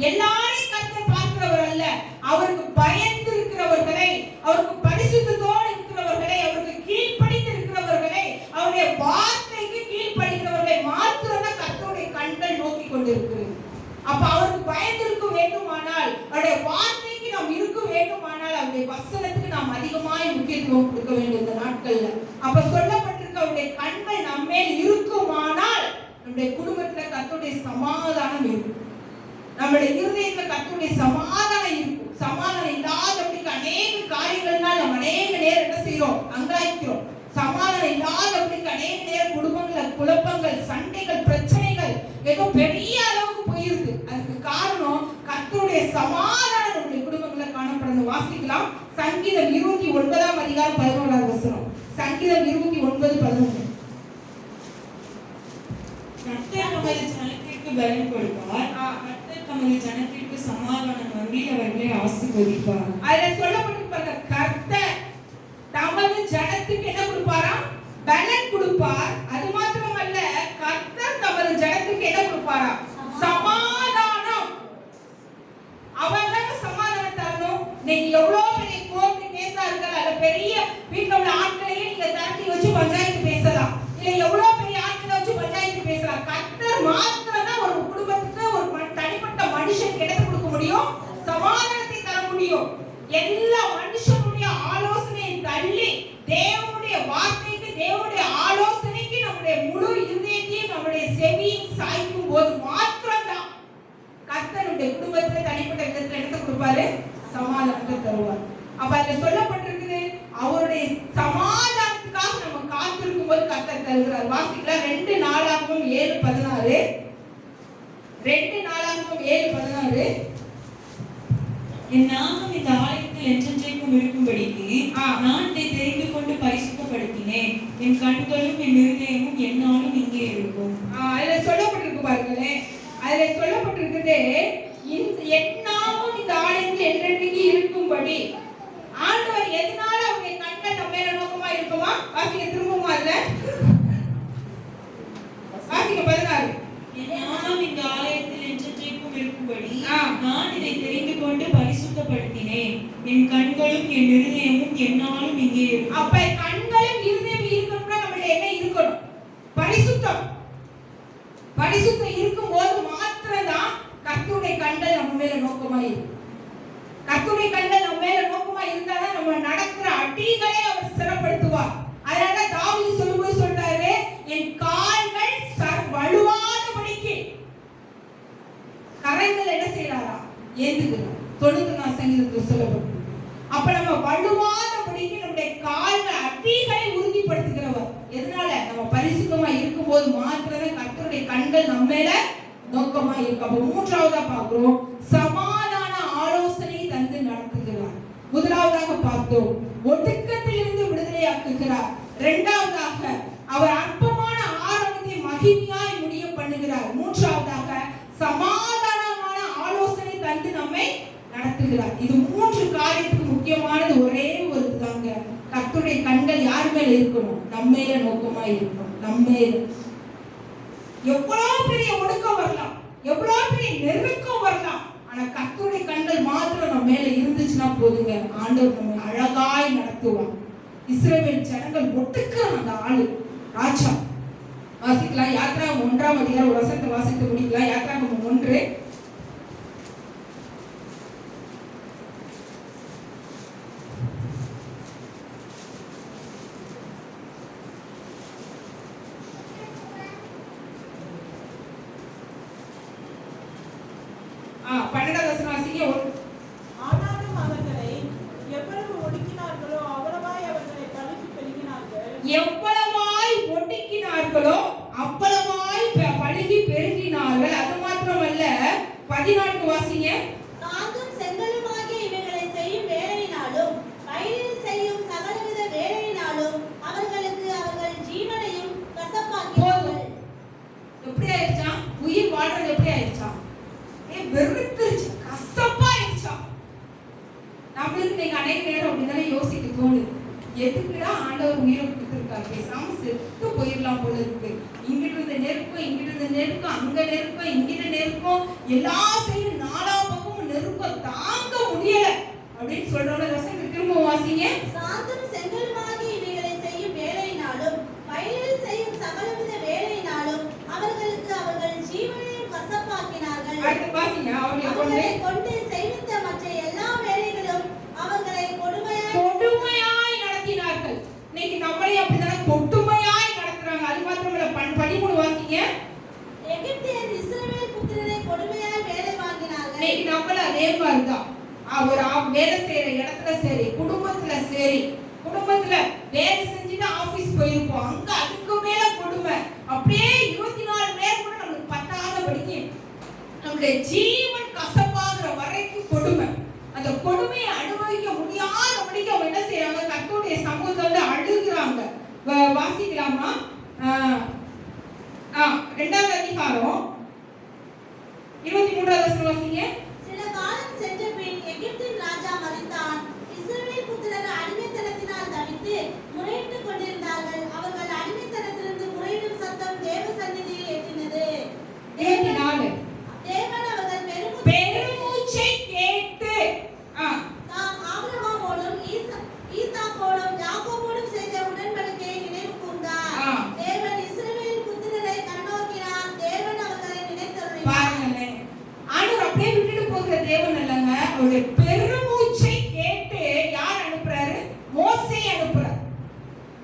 [SPEAKER 1] எல்லாரையும் கர்த்தர் பார்க்கிறவர் அல்ல. அவருக்கு பயந்து இருக்கிறவர்களை, அவருக்கு பரிசுத்தத்தோடு செய்வோம்? கொடுக்க வேண்டிய இந்த நாட்கள்ல. அப்ப சொல்லப்பட்டிருக்க அவருடைய கண்கள் நம்மேல் இருக்குமானால் நம்முடைய குடும்பத்துல கர்த்தருடைய சமாதானம் இருக்கும். நம்முடைய இருதயத்துல கர்த்தருடைய சமாதானம் இருக்கும். சமாதானம் இல்லாதபடிக்கு அநேக காரியங்கள்னால் நம்ம அநேக நேரம் என்ன செய்யறோம்? அங்காய்க்கிறோம். சமாதானம் இல்லாதபடிக்கு அநேக நேரம் குடும்பங்கள்ல குழப்பங்கள், சண்டைகள், பிரச்சனைகள் ஏதோ பெரிய அளவுக்கு போயிருக்கு. அதுக்கு காரணம் கர்த்தருடைய சமாதானம் நம்முடைய குடும்பங்கள்ல காணப்படணும். வாசிக்கலாம் சங்கீதம் 29ஆம் அதிகாரம் 11ஆவது வசனம். சங்கீதம் 29:11.
[SPEAKER 2] கர்த்தர் தமது ஜனத்திற்கு பலன் கொடுப்பார். கர்த்தர் தமது ஜனத்திற்கு சமாதானம் அருளி அவர்களை ஆசீர்வதிப்பார்.
[SPEAKER 1] அதுல சொல்லப்பட்டிருப்பாங்க, கர்த்தர் தமது ஜனத்துக்கு என்ன கொடுப்பாராம்? பலன் கொடுப்பார். அது மாத்திரமல்ல, கர்த்தர் தமது ஜனத்துக்கு என்ன கொடுப்பாராம்? சமாதானம். அவர் தான சமாதானம் தரணும். நீங்க எவ்வளவு பெரிய கோர்ட் கேஸா இருக்கலாம், அல்ல பெரிய வீட்டுல உள்ள ஆட்களையே நீங்க தரட்டி வச்சு பஞ்சாயத்து பேசலாம், இல்ல எவ்வளவு பெரிய ஆட்களை வச்சு பஞ்சாயத்து பேசலாம். கர்த்தர் மாத்திரம் தான் ஒரு குடும்பத்துக்கு, ஒரு தனிப்பட்ட மனுஷனுக்கு என்ன கொடுக்க முடியும்? சமாதானத்தை தர முடியும். எல்லா மனுஷனுடைய ஆலோசனையை தள்ளி தேவனுடைய வார்த்தைக்கு, தேவனுடைய ஆலோசனைக்கு நம்முடைய முழு இதயத்தையும் நம்முடைய செவியும் சாய்க்கும் போது மாத்திரம்தான் கர்த்தருடைய குடும்பத்துல தனிப்பட்ட விதத்துல என்ன கொடுப்பாரு? சமாதானத்தை தருவார். அப்ப அதுல சொல்லப்பட்டிருக்குது, அவருடைய சமாதானத்துக்காக நம்ம காத்திருக்கும் போது கர்த்தர் தருகிறார். வாசிக்கலாம் 2 நாளாகமம் 7:16. 2 நாளாகமம் 7:16.
[SPEAKER 2] என் நாமம் இந்த ஆலயத்தில் என்றென்றைக்கும் இருக்கும்படிக்கு நான் இதை தெரிந்து கொண்டு பரிசுத்தப்படுத்தினேன். என் கண்களும் என் இருதயமும் என்னாலும் இங்கே இருக்கும்.
[SPEAKER 1] அதுல சொல்லப்பட்டிருக்கு பாருங்களேன். அதுல சொல்லப்பட்டிருக்குது, என் நாமம் இந்த ஆலயத்தில் என்றென்றைக்கு இருக்கும்படி. ஆண்டவர் எதனால அவருடைய கண்கள் நம்ம மேல நோக்கமா இருக்குமா? வாசிக்க திரும்பவும் அதுல வாசிக்க 16.
[SPEAKER 2] என் நாமம் இந்த ஆலயத்தில் என்றென்றைக்கும் இருக்கும்படி நான் இதை தெரிந்து கொண்டு பரிசுத்தப்படுத்தினேன். என் கண்களும் என் இருதயமும் என்னாலும் இங்கே இருக்கும்.
[SPEAKER 1] அப்ப கண்களும் இருதயமும் இருக்கணும்னா நம்மள என்ன இருக்கணும்? பரிசுத்தம். பரிசுத்தம் இருக்கும்போது மாத்திரம்தான் கர்த்தருடைய கண்கள் நம்ம மேல நோக்கமா இருக்கும். கர்த்தருடைய கண்கள் நம்ம மேல நோக்கமா இருந்தாதான் நம்ம நடக்கிற அடிகளை அவர் ஸ்திரப்படுத்துவார். அதனால தாவீது சொல்லும்போது சொல்றாரு, என் கால்கள் வலுவாதபடிக்கு கரங்கள் என்ன செய்யறாரா? ஏந்துகிறார். 90 சங்கீதத்தில் சொல்லப்பட்டு. அப்ப நம்ம வலுவாதபடிக்கு நம்முடைய கால்கள் அடிகளை உறுதிப்படுத்துகிறவர். எதனால? நம்ம பரிசுத்தமா இருக்கும்போது மாத்திரமே கர்த்தருடைய கண்கள் நம்ம மேல நோக்கமா இருக்கு. அப்ப மூன்றாவதா பார்க்கிறோம், சமாதான ஆலோசனை தந்து நடத்துகிறார். முதலாவதாக பார்த்தோம், ஒடுக்கத்திலிருந்து விடுதலையாக்குகிறார். இரண்டாவதாக அவர் அற்பமான ஆரம்பத்தை மகிமையாய் முடிய பண்ணுகிறார். மூன்றாவதாக சமாதானமான ஆலோசனை தந்து நம்மை நடத்துகிறார். இது 3 காரியத்துக்கு முக்கியமானது ஒரே ஒரு இதுதாங்க. கர்த்தருடைய கண்கள் யார் மேல இருக்கணும்? நம்ம மேல நோக்கமா இருக்கணும். நம்ம எவ்வளவு பெரிய ஒடுக்கம் வரலாம், எவ்வளவு பெரிய நெருக்கம் வரலாம், ஆனா கர்த்தருடைய கண்கள் மாத்திரம் நம்ம மேல இருந்துச்சுன்னா போதுங்க, ஆண்டவர் நம்மை அழகாய் நடத்துவார். இஸ்ரவேல் ஜனங்கள் ஒட்டுக்கிற அந்த ஆளு ராஜா. வாசிக்கலாம் யாத்ராகமம் 1ஆம் அதிகாரம் ஒரு வசனத்தை வாசித்து முடிக்கலாம். யாத்ராகமம் 1.
[SPEAKER 4] ஆனாலும் அவர்களை எவ்வளவு ஒடுக்கினார்களோ அவ்வளவாய் அவர்களை பழிக்கு பெருகினார்கள்.
[SPEAKER 1] எவ்வளவாய் ஒடுக்கினார்களோ அவ்வளவாய் பழுகி பெருகினார்கள். அது மாத்திரமல்ல, 14 வாசிங்க.
[SPEAKER 3] தாங்கும் செங்கலுமாகிய இவைகளை செய்யும் வேலையினாலும் வயலில் செய்யும் சகலவித வேலையினாலும் அவர்களுக்கு அவர்கள் ஜீவனையும் கசப்பாக்கினார்கள்.
[SPEAKER 1] எப்படி ஆயிடுச்சா? உயிர் வாழ்றது எப்படி ஆயிடுச்சா? வெறுத்துருச்சு, கசப்பா ஆயிடுச்சா? நம்மளுக்கு நீங்க அநேக நேரம் அப்படிதானே யோசிக்க தோணுது. எதுக்குடா ஆண்டவர் உயிரை கொடுத்திருக்காரு? பேசாம செத்து போயிடலாம் போல இருக்கு. இங்கிட்டு இருந்த நெருக்கம், இங்கிட்டு இருந்த நெருக்கம், அங்க நெருக்கம், இங்கிட்ட நெருக்கம், எல்லா சைடும் 4 பக்கமும் நெருக்கம், தாங்க முடியல அப்படின்னு சொல்றோம்ல. வசனம் திரும்ப வாசிங்க.
[SPEAKER 3] சாந்தும் செங்கலுமாகிய இவைகளை செய்யும் வேலையினாலும் வயலில் செய்யும் சகலவித வேலையினாலும் அவர்களுக்கு அவர்கள் ஜீவனையும் கசப்பாக்கினார்கள்.
[SPEAKER 1] அடுத்து வாசிங்க.
[SPEAKER 3] அவர்களை கொண்டு செய்வித்த மற்ற எல்லா வேலைகளும் அவர்களை கொடுமையாய்
[SPEAKER 1] நடத்தினார்கள். வாசிங்க.
[SPEAKER 3] எகிப்தியர் இஸ்ரவேல் புத்திரரை கொடுமையாய் வேலை வாங்கினார்கள்.
[SPEAKER 1] இன்னைக்கு நம்மள அதே மாதிரிதான். ஒரு வேலை செய்யற இடத்துல சரி, குடும்பத்துல சரி, குடும்பத்துல வேலை செஞ்சுட்டு ஆபீஸ் போயிருப்போம், அங்க அதுக்கு மேல கொடுமை. அப்படியே 24 நேரம் கூட நமக்கு பத்தாத படிக்க நம்மளுடைய ஜீவன் கசப்பாகிற வரைக்கும் கொடுமை. அந்த கொடுமையை அனுபவிக்க முடியாதபடிக்கு அவங்க என்ன செய்யறாங்க, கர்த்தருடைய சமூகத்துல அழுகுறாங்க. வாசிக்கலாமா? 2வது அதிகாரம் 23வது வசனம் வாசிங்க.
[SPEAKER 3] சில காலம் சென்ற பின் எகிப்தின் ராஜா மரித்தான். இஸ்ரவேல் புத்திரர் அடிமைத்தனத்தினால் தவித்து முறையிட்டுக் கொண்டிருந்தார்கள். அவர்கள் அடிமைத்தனத்திலிருந்து முறையிடும் சத்தம் தேவ சந்நிதியில் எட்டினது. தேவன் அவர்கள்
[SPEAKER 1] பெருமூச்சை கேட்டு
[SPEAKER 3] தாம் ஆபிரகாமோடும் ஈசாக்கோடும் யாக்கோபோடும் செய்த உடன்படிக்கையை நினைவு கூர்ந்தார். தேவன் இஸ்ரவேலின் புத்திரரை கண்ணோக்கினார். தேவன் அவர்களை நினைத்தருளினார்.
[SPEAKER 1] பாருங்களேன், ஆண்டவர் அப்படியே விட்டுட்டு போகிற தேவன் அல்லங்க. அவருடைய பெருமூச்சை கேட்டு யார் அனுப்புறாரு? மோசே அனுப்புறார்.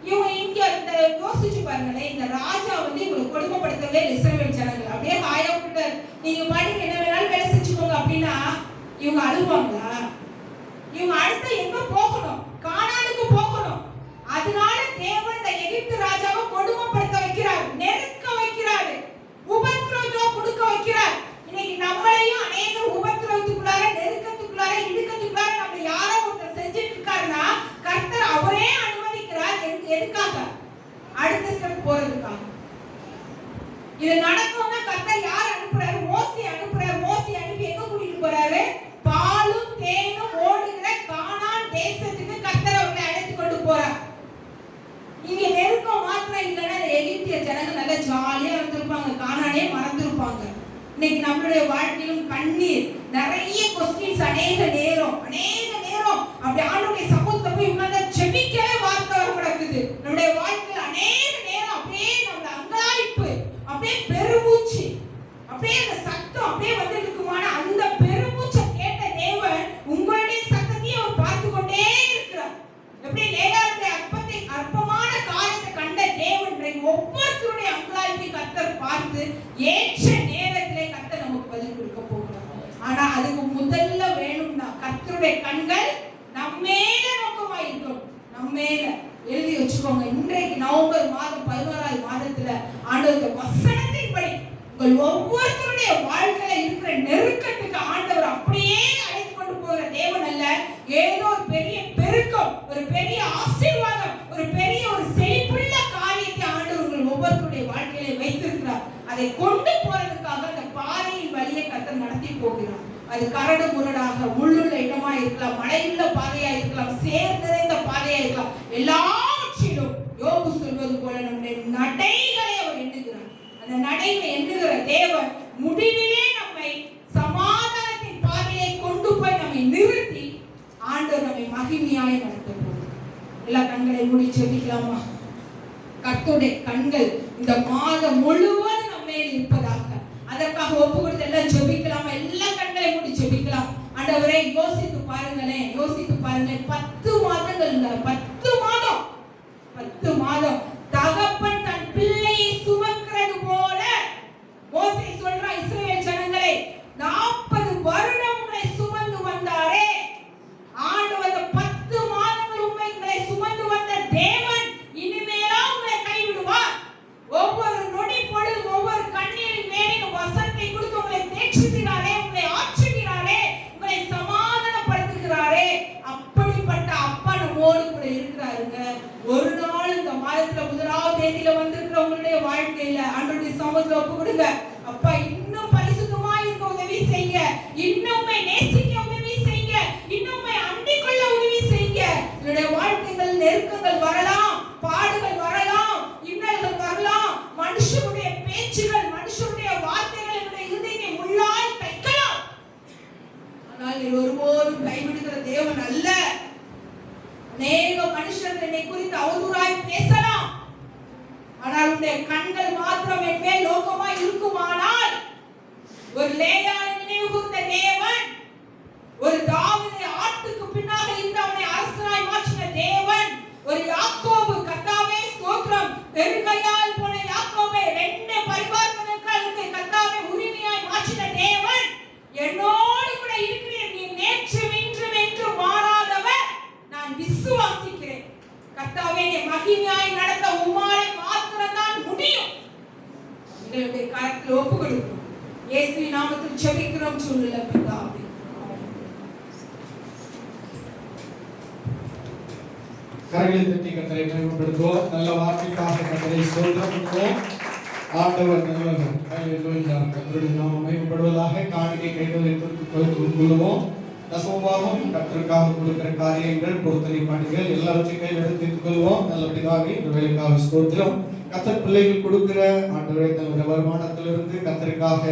[SPEAKER 1] இவங்க இங்க இந்த யோசிச்சு பாருங்களேன், இந்த ராஜா வந்து இவங்களை கொடுமைப்படுத்தவே இஸ்ரவேல் ஜனங்கள் அப்படியே காயப்பட்டு நீங்க பாட்டுக்கு என்ன வேணாலும் வேலை செஞ்சுக்கோங்க அப்படின்னா இவங்க அழுவாங்களா? இவங்க அடுத்து எங்க போகணும்? கானானுக்கு போகணும். அதனால தேவன் இந்த எகிப்து ராஜாவை கொடுமைப்படுத்த வைக்கிறார், நெருக்க வைக்கிறார், உபத்திரவம் கொடுக்க வைக்கிறார். இன்னைக்கு நம்மளையும் அநேக உபத்திரவத்துக்குள்ளார, நெருக்கத்துக்குள்ளார, இடுக்கத்துக்குள்ளார நம்ம யாரோ ஒருத்தர் செஞ்சுட்டு இருக்காருன்னா கர்த்தர் அவரே அனுமதிக்கிறார். எதுக்காக? அடுத்த ஸ்டெப் போறதுக்காக. இது நடக்கும்னா கர்த்தர் யார் அனுப்புறாரு? மோசே அனுப்புறாரு. மோசே அனுப்பி எங்க கூட்டிட்டு போறாரு? பாலும் தேனும் ஓடுகிற கானான் தேசத்துக்கு கர்த்தர் அவர்களை அழைத்து கொண்டு போறார். இங்க நெருக்கம் மாத்திரம் இல்லைன்னா எகிப்திய ஜனங்கள் நல்லா ஜாலியா இருந்திருப்பாங்க, கானானே மறந்துருப்பாங்க. இன்னைக்கு நம்மளுடைய வாழ்க்கையிலும் கண்ணீர், நிறைய கொஸ்டின்ஸ், அநேக நேரம் அப்படி ஆண்டவருடைய சமூகத்தை போய் உட்கார்ந்து ஜெபிக்கவே வார்த்தை வர கிடக்குது. நம்முடைய வாழ்க்கையில் அநேக நேரம் அப்படியே நம்ம அங்கலாய்ப்பு, அப்படியே பெருமூச்சு, அப்படியே அந்த சத்தம் அப்படியே வந்து இருக்குமான அந்த பெருமூச்சை கேட்ட தேவன் உங்களுடைய சத்தத்தையும் அவர் பார்த்து கொண்டே இருக்கிறார். எப்படி லேயாளுடைய அற்பமான காரியத்தை கண்ட தேவன் ஒவ்வொருத்தருடைய அங்கலாய்ப்பை கர்த்தர் பார்த்து ஏற்ற நேரத்திலே கர்த்தர் நமக்கு பதில் கொடுக்க போகிறார். ஆனா அதுக்கு முதல்ல வேணும்னா கர்த்தருடைய கண்கள் நம்மேல நோக்கமா இருக்கணும். நம்மேல எழுதி வச்சுக்கோங்க. இன்றைக்கு நவம்பர் மாதம் 11வது மாதத்துல ஆண்டவருடைய வசனத்தின்படி உங்கள் ஒவ்வொருத்தருடைய வாழ்க்கையில இருக்கிற நெருக்கத்துக்கு ஆண்டவர் அப்படியே அழைத்து கொண்டு போகிற தேவன் அல்ல. ஏதோ ஒரு பெரிய பெருக்கம், ஒரு பெரிய ஆசீர்வாதம், ஒரு பெரிய ஒரு செழிப்புள்ள காரியத்தை ஆண்டவர் ஒவ்வொருத்தருடைய வாழ்க்கையில வைத்திருக்கிறார். அதை கொண்டு போறதுக்காக அந்த பாதையின் வழியை கர்த்தர் நடத்தி போகிறார். அது கரடு முரடாக, முள்ளுள்ள இடமா இருக்கலாம், மழையுள்ள பாதையா இருக்கலாம், சேர் நிறைந்த பாதையா இருக்கலாம். எல்லாவற்றிலும் யோபு சொல்வது போல நம்முடைய நடைகளை அவர் எண்ணுகிறார். அந்த நடைகளை எண்ணுகிற தேவன் முடிவிலே நம்மை சமாதானத்தின் பாதையை கொண்டு போய் நம்மை நிறுத்தி ஆண்டவர் நம்மை மகிமையாய் நடத்த போகிறார். எல்லா கண்களை மூடி ஜெபிக்கலாமா? கர்த்தருடைய கண்கள் இந்த மாதம் முழுவதும் நம்ம மேல் இருப்பதாக அதற்காக ஒப்பு கொடுத்து எல்லாம் ஜெபிக்கலாமா? எல்லா கண்களை மூடி ஜெபிக்கலாம். ஆண்டவரே யோசித்து பாருங்களேன், 10 மாதங்கள், 10 மாதம் தகப்பன் தன் பிள்ளையை சுமக்கிறது போல மோசே சொல்றான் இஸ்ரவேல் ஜனங்களே, 40 வருடம் உங்களை சுமந்து வந்தாரே. ஆண்டவர் 10 மாதங்கள் உங்களை சுமந்து வந்த தேவன் இனிமேலா உங்களை கைவிடுவார்? ஒவ்வொரு நொடி பொழுதும் ஒவ்வொரு கண்ணீரின் மேலும் வசனத்தை கொடுத்து உங்களை தேற்றுகிறாரே, உங்களை ஆற்றுகிறாரே, உங்களை சமாதானப்படுத்துகிறாரே. அப்படிப்பட்ட அப்பா நம்மோடு கூட இருக்கிறாருங்க. ஒரு நாள் இந்த மாதத்துல 1வது தேதியில வந்திருக்கிற உங்களுடைய வாழ்க்கையில ஆண்டவருடைய சமூகத்துல ஒப்பு கொடுங்க. அப்பா இன்னும் பரிசுத்தமா இருக்க உதவி செய்யுங்க, இன்னும் நேசிக்க உதவி செய்யுங்க, இன்னும் அண்டிக் கொள்ள உதவி செய்யுங்க. என்னுடைய வாழ்க்கைகள் நெருக்கங்கள் வரலாம், பாடுகள் வரலாம், இன்னல்கள் வரலாம், மனுஷனுடைய பேச்சுகள், மனுஷனுடைய வார்த்தைகள் என்னுடைய இதயத்தை முள்ளாய் தைக்கலாம். ஆனால் நீ ஒருபோதும் கைவிடுகிற தேவன் அல்ல. அநேக மனுஷர்கள் என்னை குறித்து அவதூறாய் பேசலாம், ஆனால் உன்னுடைய கண்கள் மாத்திரம் என் மேல் நோக்கமாய் இருக்குமானால், ஒரு லேயாளை நினைவு கூர்ந்த தேவன், ஒரு தாவீதை ஆட்டுக்கு பின்னாக இருந்து அவனை அரசனாய் மாற்றின தேவன், ஒரு யாக்கோபு, கர்த்தாவே ஸ்தோத்திரம், பெருங்கையால் போன யாக்கோபை 2 பரிவார கர்த்தாவே என்னை மகிமையாய் நடத்த உம்மாலே மாத்திரம்தான் முடியும். எங்களுடைய கரத்தில் ஒப்பு கொடுக்கிறோம். இயேசுவின் நாமத்தில் ஜெபிக்கிறோம் சொல்லுல பிதாவே.
[SPEAKER 5] கரங்களை தட்டி கர்த்தரை மகிமைப்படுத்துவோம். நல்ல வார்த்தைக்காக கர்த்தரை ஸ்தோத்திரம் பண்ணுவோம். ஆண்டவர் நல்லவர். ஹல்லேலூயா. கர்த்தருடைய நாமம் மகிமைப்படுவதாக. காணிக்கை கைகளை கொள்ளுவோம். தசமபாகம் கர்த்தருக்காக கொடுக்கிற காரியங்கள், பொருத்தனை பணிகள் எல்லாவற்றையும் கையில் எடுத்துக் கொள்வோம். நல்ல பிதாவே, இந்த வேலைக்காக ஸ்தோத்திரம். கர்த்தர் பிள்ளைகள் கொடுக்கிற ஆண்டவரை தன்னுடைய வருமானத்திலிருந்து கர்த்தருக்காக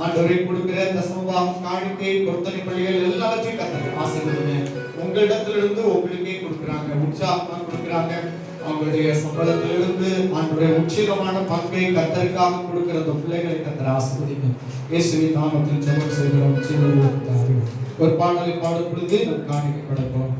[SPEAKER 5] ஆண்டவரை கொடுக்கிற தசமபாகம், காணிக்கை, பொருத்தனை பணிகள் எல்லாவற்றையும் கர்த்தர் ஆசீர்வதிங்க. உங்களிடத்திலிருந்து உங்களுக்கே கொடுக்குறாங்க, உற்சாகமா கொடுக்குறாங்க. அவங்களுடைய சம்பளத்திலிருந்து ஆண்டவருடைய உச்சிதமான பங்கை கர்த்தருக்காக கொடுக்கிற அந்த பிள்ளைகளை கர்த்தர் ஆசீர்வதிங்க. இயேசுவின் நாமத்தில் ஜெபம் செய்கிறோம். ஒரு பாடலை பாடும் பொழுது நம் காணிக்கை படைப்போம்.